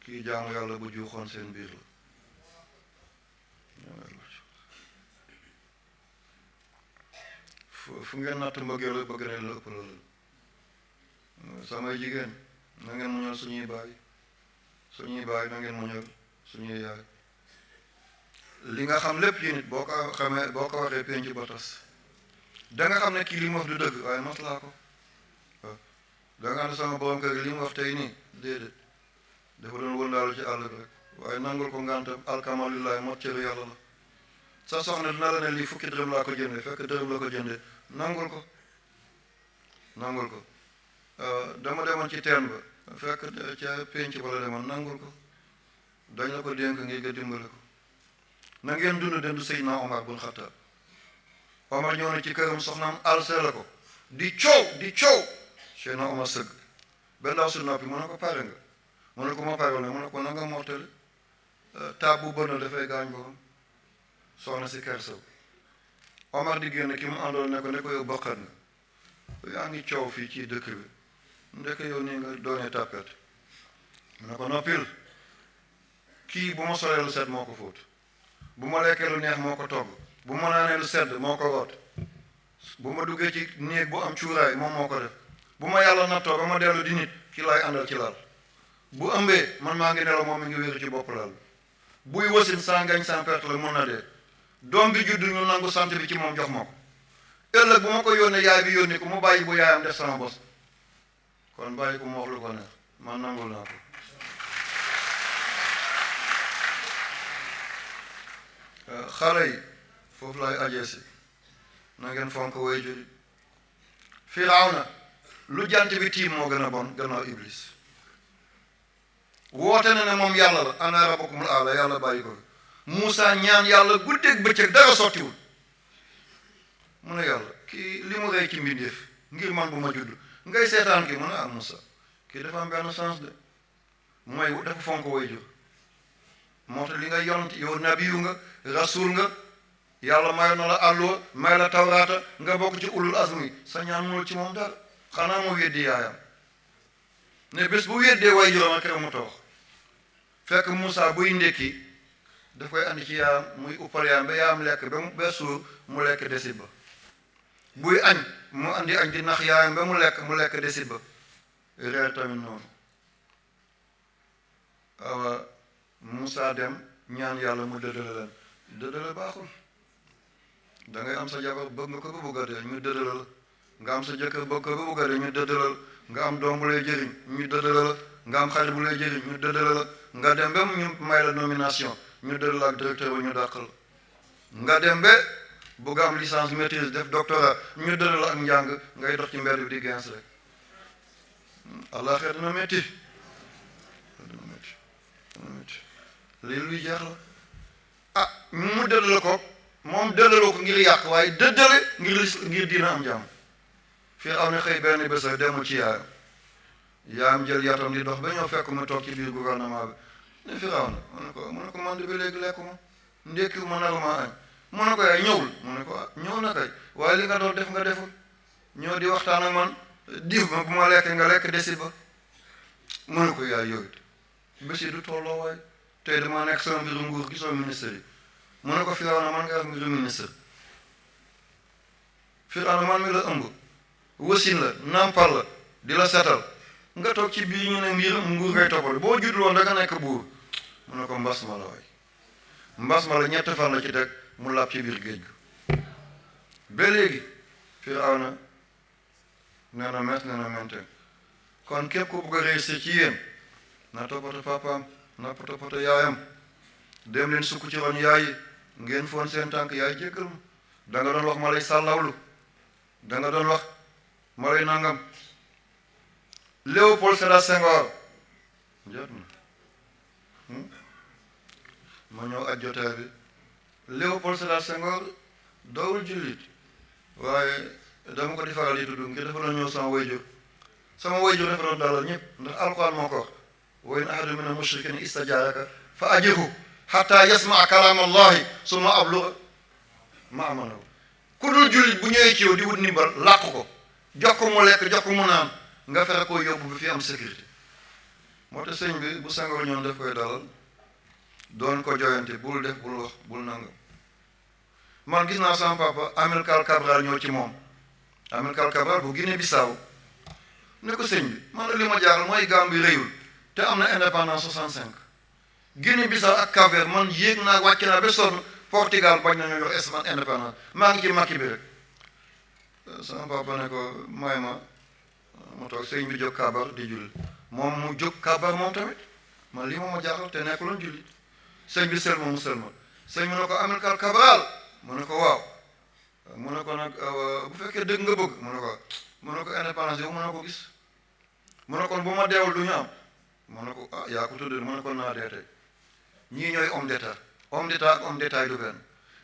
kii jaamu yàlla bu juuxoon seen biir la fu ngeen natt mbëggee la bëgg ne la ëpp la samay jigéen na ngeen muñal suñuy baay na ngeen muñal suñuy yaay li nga xam lépp yi nit boo ko xamee boo ko waxee penc ba tas da nga xam ne kii li mu wax du dëgg waaye maslaa ko waaw da nga xam ne sama borom kër li mu wax tey nii déedéet dafa doon wëndaalu ci àll bi rek waaye nangul ko ngantam alkamalullahi mot cëru yàlla la sa soxna dina la ne lii fukki dërëm laa ko jënde fekk dërëm la ko jënde nangul ko dama demoon ci teen ba fekk ca penc ba la demoon nangul ko dañ la ko dénk ngir nga dimbale ko na ngeen dund dendu Seydina Omar bun Xattaab Omar ñëw na ci këram soxnaam alse la ko di coow Seydina Omar sëgg ba ndaw su noppi mu ne ko pare nga mu ne ko ma pare ne mu ne ko na nga mottali taab bu bënn dafay gaañ borom soxna si kersaw Omar di génn ki mu àndoon ne ko yow bokkat nga yaa ngi coow fii ci dëkk bi ndeke yow nii nga doonee tàppet mu ne ko noppil kii bu ma solee lu set moo ko fóot bu ma lekkee lu neex moo ko togg bu ma naanee lu sedd moo ko root bu ma duggee ci néeg bu am cuuraay moom moo ko def bu ma yàlla nattoo ba ma dellu di nit ki laay àndal ci lal bu ëmbee man maa ngi nelaw moom mi ngi wéeru ci bopp lal buy wasin sans gagne sans perte la mun na dee doom bi juddu ñu nangu sant bi ci moom jox ma ko ëllëg bu ma ko yónnee yaay bi yónni ko mu bàyyi bu yaayam def sama bos kon bàyyi ko mu wax lu ko neex man nangul naa ko xale yi foofu laay ajee si na ngeen fonk way juri Firawna lu jant bi tiim moo gën a bon gannaaw Iblis woote na ne moom yàlla la ana rabbukumul aala yàlla bàyyi ko Muusa ñaan yàlla guddeeg bëccëg dara sottiwul mu ne yàlla kii li mu rey ci mbindeef ngir man bu ma judd ngay seetaan ki mu ne ah Muusa kii dafa am benn sens de mooy dafa fonk way jur moo tax li nga yonent yow nabiyu nga rasul nga yàlla may na la àlluwa may la tawraata nga bokk ci ulul azmi sa ñaan mënul ci moom dara xanaa moo weddi yaayam ne bés bu weddee way juróom ak mu toox fekk Muusa buy ndékki daf koy andi ci yaayam muy uppal yaayam ba yaayam lekk ba suur mu lekk desit ba buy añ mu andi añ di nax yaayam ba mu lekk desit ba reer tamit noonu awa Muusa dem ñaan yàlla mu dëddale leen dëddale baaxul da ngay am sa jabar bëgg nga ko ba bëgg a dee ñu dëddale la nga am sa jëkkër bëgg ko ba bëgg a dee ñu dëddale la nga am doom bu lay jëriñ ñu dëddale la nga am xarit bu lay jëriñ ñu dëddale la nga dem ba ñu may la nomination ñu dëddale la ak directeur ba ñu dàqal nga dem ba bëgg am licence maîtrise def doctorat ñu dëddale la ak njàng ngay dox ci mbedd bi di gens rek allah xeet dina métti lii luy jeex la ah mu dëddale ko moom dëddaloo ko ngir yàq waaye dëddale ngir dina am jàmm Firawna xëy benn bés a demul ci yaayam jël yatam di dox ba ñëw fekk mu toog ci biir gouvernement bi ne Firawna mu ne ko man de ba léegi lekku ma ndékkiwu ma naruma añ mu ne ko yaay ñëwul mu ne ko ah ñëw na kay waaye li nga doon def nga deful ñëw di waxtaan ak man diw ma bu ma lekkee nga lekk desit ba mu ne ko yaay yow it bés yi du tolloo waaye tey damaa nekk sama mbiru nguur gisoo ministre yi mu ne ko Firawna man nga def mbiru ministre Firawna man mi la ëmb wasin la nampal la di la setal nga toog ci biir ñu ne nguur ngay toppal boo juddul woon da nga nekk buur mu ne ko mbas ma la waay mbas ma la 3 fan la ci teg mu làpp ci biir géej gi ba léegi Firawna nee na mes nee na menten kon képp ku bëgg a réussir ci yéen na toppatoo papaam na toppatoo yaayam dem leen sukk ci ron yaay ngeen foon seen tànk yaay jéggal ma da nga doon wax ma lay sàllawlu da nga doon wax ma lay nangam. Léopold Sédar Senghor jot na ma ñëw aj jotaay bi. Léopold Sédar Senghor doowul jullit waaye dama ko di faral di tudd ngir dafa doon ñëw sama wayjur dafa doon dalal ñëpp ndax alquran moo ko wax wa in ahadun mina mushrikiina istajaaraka fa ajirhu hatta yasmaa kalaam allahi summa ablugha ma'manahu. ku dul jullit bu ñëwee ci yow di wut ndimbal làq ko jox ko mu lekk jox ko mu naan nga fexe koo yóbbu bi fi am sécurité. moo tax sëñ bi bu Senghor ñoom daf koy dalal doon ko joyante bul def bul wax bul nangam. man gis naa sama papa Amilcar Cabral ñëw ci moom Amilcar Cabral bu Guinée Bissau ne ko sëñ bi man li ma jaaxal mooy Gambie réyul te am na indépendance 65 Guinée Bissau ak Cap-Vert man yéeg naa wàcc naa ba sonn Portugal bañ nañu yor Espagne indépendance maa ngi ci makki bi rek. sama papa ne ko may ma toog sëñ bi jóg kabar di julli moom mu jóg kabar moom tamit man lii moom ma jaaxal te nekkuloon julli sëñ bi sëlma mu sëlma sëñ mu ne ko Amilcar Cabral mu ne ko waaw mu ne ko nag bu fekkee dëgg nga bëgg mu ne ko indépendance yow mu ne ko gis mu ne kon bu ma deewul du ñu am mu ne ko ah yaa ko tudd mu ne ko naa dee tey ñii ñooy homme d'état ak homme d'état yi du benn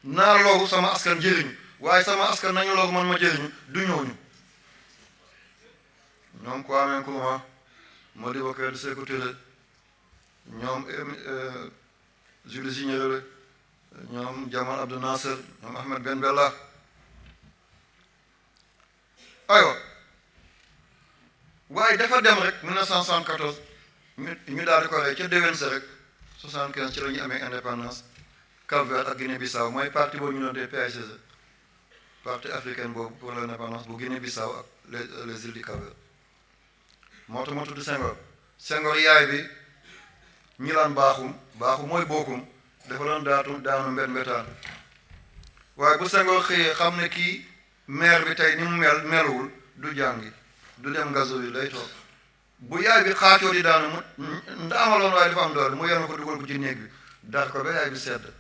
naa loogu sama askan jëriñu waaye sama askan nañu loogu man ma jëriñu du ñooñu ñoom Kwame Nkrumah Modibo Keïta Sékou Touré ñoom Julius Nyerere ñoom Jamal Abdel Nasser ñoom Ahmed Ben Bella aywa waaye dafa dem rek 1974 ñu daal di ko rey ca déwén sa rek 75 ci la ñu amee indépendance Cap-Vert ak Guinée-Bissau mooy parti boobu ñu doon dee PAICC parti africain boobu pour l'indépendance bu Guinée-Bissau ak les îles du Cap-Vert moo tax ma tudd Senghor yaay bi ñi laan baaxum mooy bokkum dafa doon daanu mbetaan waaye bu Senghor xëyee xam ne kii maire bi tey ni mu meluwul du jàngi du dem gazo yi day toog bu yaay bi xaacoo di daanu mu ndaamaloon waaye dafa am doole mu yenu ko dugal ko ci néeg bi dar ko ba yaay bi sedd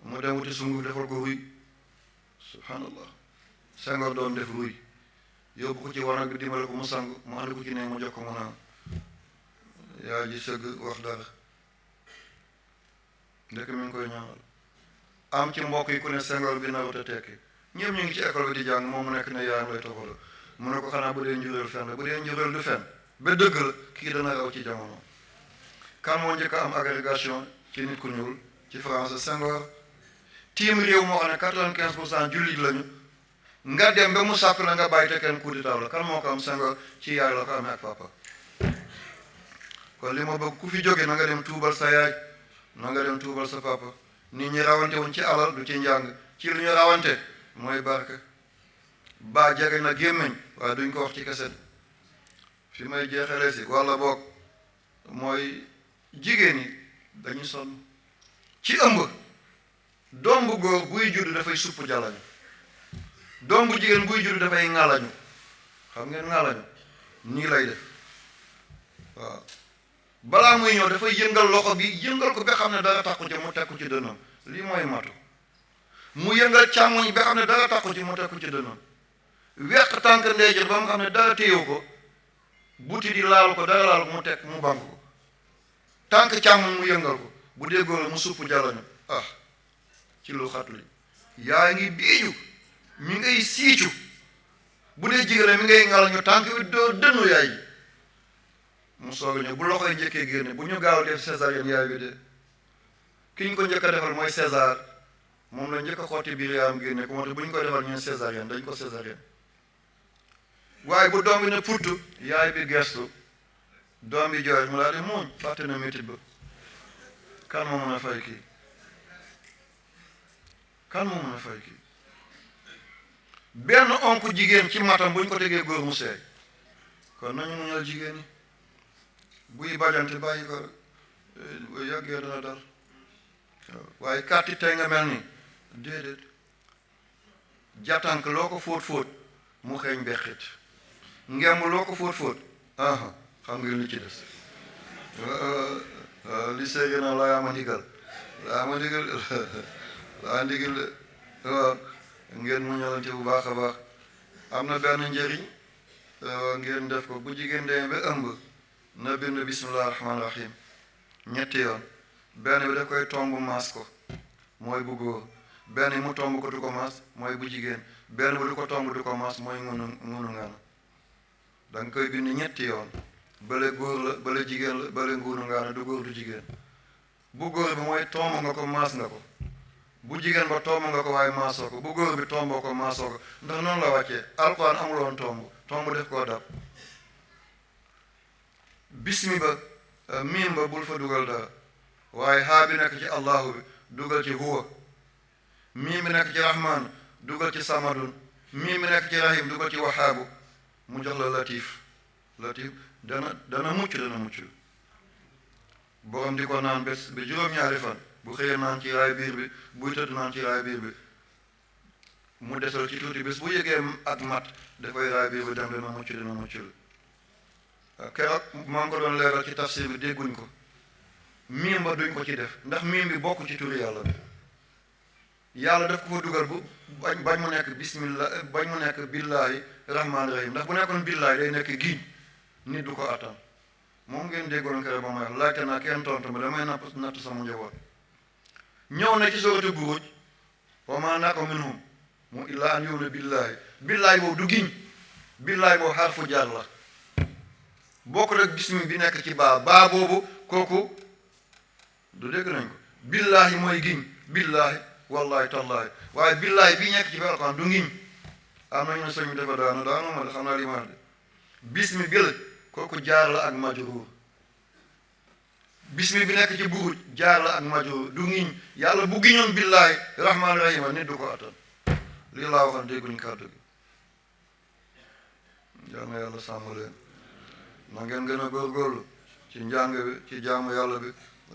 mu dem wuti sunguf defal ko ruy subhanallah Senghor doon def ruy yóbbu ko ci wanag bi dimbale ko mu sang mu andi ko ci néeg mu jox ko mu naan yaay ji sëgg wax dara ndekk mi ngi koy ñaanal am ci mbokk yi ku ne Senghor bi narut a tekki ñëpp ñu ngi ci école bi di jàng moom mu nekk ne yaayam lay toppatoo mu ne ko xanaa bu dee njuréel fen la bu dee njuréel du fen ba dëgg la kii dana raw ci jamono. kan moo njëkk a am agrégation ci nit ku ñuul ci France Senghor tiim réew moo xam ne 95% jullit lañu nga dem ba mu sàpp la nga bàyyi te kenn coup d'état la kan moo ko am Senghor ci yaay la ko amee ak papa. kon li ma bëgg ku fi jóge na nga dem tuubal sa yaay na nga dem tuubal sa papa nit ñi rawante wuñ ci alal du ci njàng ci lu ñu rawante mooy barke ba jege na gémmiñ waaye duñ ko wax ci keset fi may jeexalee si walla boog mooy jigéen ñi dañu sonn ci ëmb doom bu góor buy judd dafay supp jalañu doom bu jigéen buy judd dafay ŋalañu xam ngeen ŋalañu nii lay def waaw balaa muy ñëw dafay yëngal loxo bi yëngal ko ba xam ne dara takku ci mu tekku ci dënnam lii mooy matu mu yëngal càmmoñ ba xam ne dara takku ci mu tekku ci dënnam weq tànk ndeyjoor ba mu xam ne dara téyewu ko buti di laal ko dara laal ko mu teg mu bank ko tànk càmmoñ mu yëngal ko bu dee góor mu supp jalañu ci lu xat li yaa ngi biiju mi ngay siicu bu dee jigéen mi ngay ngalañu tànk bi doo dënnu yaay ji mu soog a ñëw bu loxoy njëkkee génne bu ñu gaaw def césarienne yaay bi de ki ñu ko njëkk a defal mooy César moom la njëkk a xotti biir yaayam génne ko moo tax bu ñu koy defal ñu ne césarienne dañ ko césarienne waaye bu doom bi ne puttu yaay bi gestu doom bi jooy mu laa di muuñ fàtte na métit ba kan moo mën a fay kii kan moo mën a fay kii benn onk jigéen ci matam bu ñu ko tegee góor mu seey kon nañu muñal jigéen ñi buy bajante bàyyi ko yàggee dana dal waaye kàtti tey nga mel ni déedéet jàttank loo ko fóot mu xeeñ bexit ngemb loo ko fóot xam nga li ci des li séegi na laa ma ndigal laa ndigal waaw ngeen mu ñalante bu baax a baax am na benn njëriñ ngeen def ko bu jigéen demee ba ëmb na bind bismillah rahmaan rahim ñetti yoon benn bi daf koy tomb maas ko mooy bu góor benn mu tomb ko du ko maas mooy bu jigéen benn bu du ko tomb du ko maas mooy ngunu ngana da nga koy bind ñetti yoon bële góor la bële jigéen la bële ngunu ngana du góor du jigéen bu góor bi mooy tomb nga ko maas nga ko bu jigéen ba tomb nga ko waaye maasoo ko bu góor bi tomboo ko maasoo ko ndax noonu la wàccee alquran amuloon tomb def koo dab bismi ba miim ba bul fa dugal dara waaye haa bi nekk ci allahu bi dugal ci huwa miim bi nekk ci rahman dugal ci samadun miim bi nekk ci rahim dugal ci wahaabu mu jox la latif dana mucc borom di ko naan bés bi juróom-ñaari fan bu xëyee naan ci raay biir bi buy tëdd naan ci raay biir bi mu desal ci tuuti bés bu yëgee ak mat dafay raay biir bi dem dana mucc keroog maa ngi ko doon leeral ci tafsir bi dégguñ ko miim ba duñ ko ci def ndax miim bi bokk ci turi yàlla bi yàlla daf ko fa dugal bu bañ mu nekk bismillah bañ mu nekk billahi rahmaani rahim ndax bu nekkoon billahi day nekk giñ nit du ko attan moom ngeen déggoon keroog ba may wax laajte naa kenn tontu ma damay natt sama njaboot ñëw na ci sooratu Buruj wa maa naqamu minhum mu illaa an yu'minu billahi boobu du giñ billahi boobu xarfu jaar la bokk rek bismi bi nekk ci baa boobu kooku du dégg nañ ko billahi mooy giñ billahi wallahi tallahi waaye billahi bi nekk ci Alxuraan du ngiñ am nañu ne sëñ bi dafa daanu ma de xam naa li ma wax de bismi bil kooku jaar la ak majruur bismi bi nekk ci Buruj jaar la ak majruur du ngiñ yàlla bu giñoon billahi rahmaani rahim nit du ko attan lii laa waxoon dégguñ kàddu gi yal na yàlla sàmm leen na ngeen gën a góorgóorlu ci njàng bi ci jaamu yàlla bi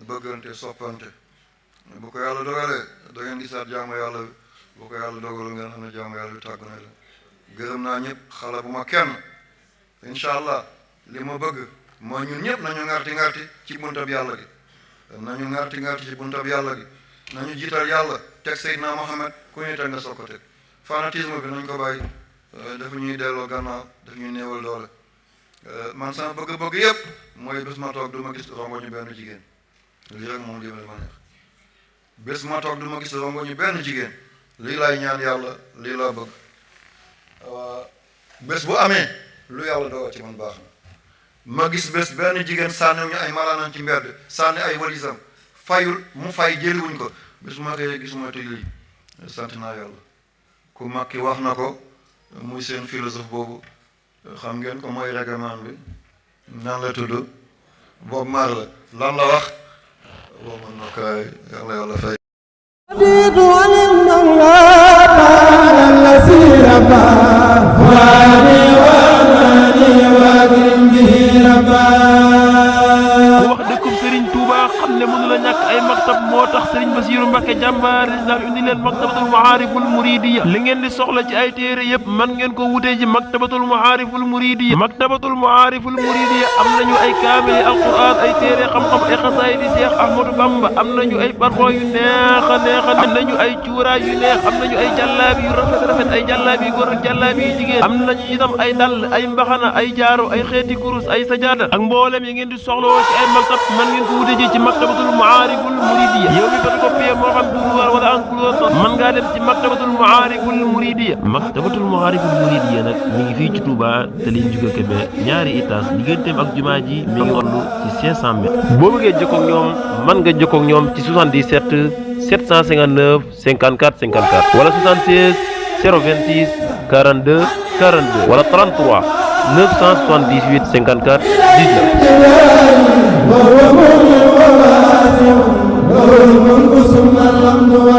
bëggante soppante bu ko yàlla dogalee da ngeen gisaat jaamu yàlla bi bu ko yàlla dogalu ngeen xam ne jaamu yàlla bi tàggu na leen gërëm naa ñëpp xale bu ma kenn incha allah li ma bëgg mooy ñun ñëpp nañu ngarti ci buntab yàlla gi nañu ngarti ci buntab yàlla gi nañu jiital yàlla teg Seydina Mohamed ku ñuy teg nga soog ko teg fanatisme bi nañ ko bàyyi dafa ñuy delloo gannaaw daf ñuy néewal doole man sama bëgg-bëgg yëpp mooy bés ma toog du ma gis rongoñu benn jigéen lii rek moom lii ma neex bés ma toog du ma gis rongoñu benn jigéen lii laay ñaan yàlla lii laa bëgg bés bu amee lu yàlla dogal ci man baax na ma gis bés benn jigéen sànniw ñu ay malaanam ci mbedd sànni ay walisam fayul mu fay jëliwuñ ko bés bu ma xëyee gisuma te lii sant naa yàlla ku mag ki wax na ko muy seen philosophe boobu xam ngeen ko mooy règlement bi nan la tudd Bob Marley lan la wax boobu mën na kaay yàlla fay moo tax Serigne Bassirou Mbacké jàmbaar islam indi leen maktabatul maariful muridiya li ngeen di soxla ci ay téere yëpp man ngeen ko wutee ji maktabatul maariful muridiya am nañu ay kaamil alquran ay téere xam-xam ay xasaay di Cheikh Ahmadou Bamba am nañu ay parfum yu neex a am nañu ay cuuraay yu neex am nañu ay jàllaabi yu rafet ay jàllaabi yu góor ak jàllaabi yu jigéen am nañu itam ay dàll ay mbaxana ay jaaro ay xeeti kurus ay sajaada ak mboolem yi ngeen di soxla ci ay maktab man ngeen ko wutee ji ci maktabatul maariful muridiya yow mi photocopie moo xam duruwar wala enclos mën ngaa dem ci maktabatul maariful muridiya nag mi ngi fii ci Touba te liñ juga Kébé ñaari étage digganteem ak jumaa ji mi ngi toll ci 500 mètres boo bëggee jokkoo ak ñoom mën nga jokkoo ak ñoom ci 77 759 54 54 wala 76 026 42 42 wala 33 978 54 19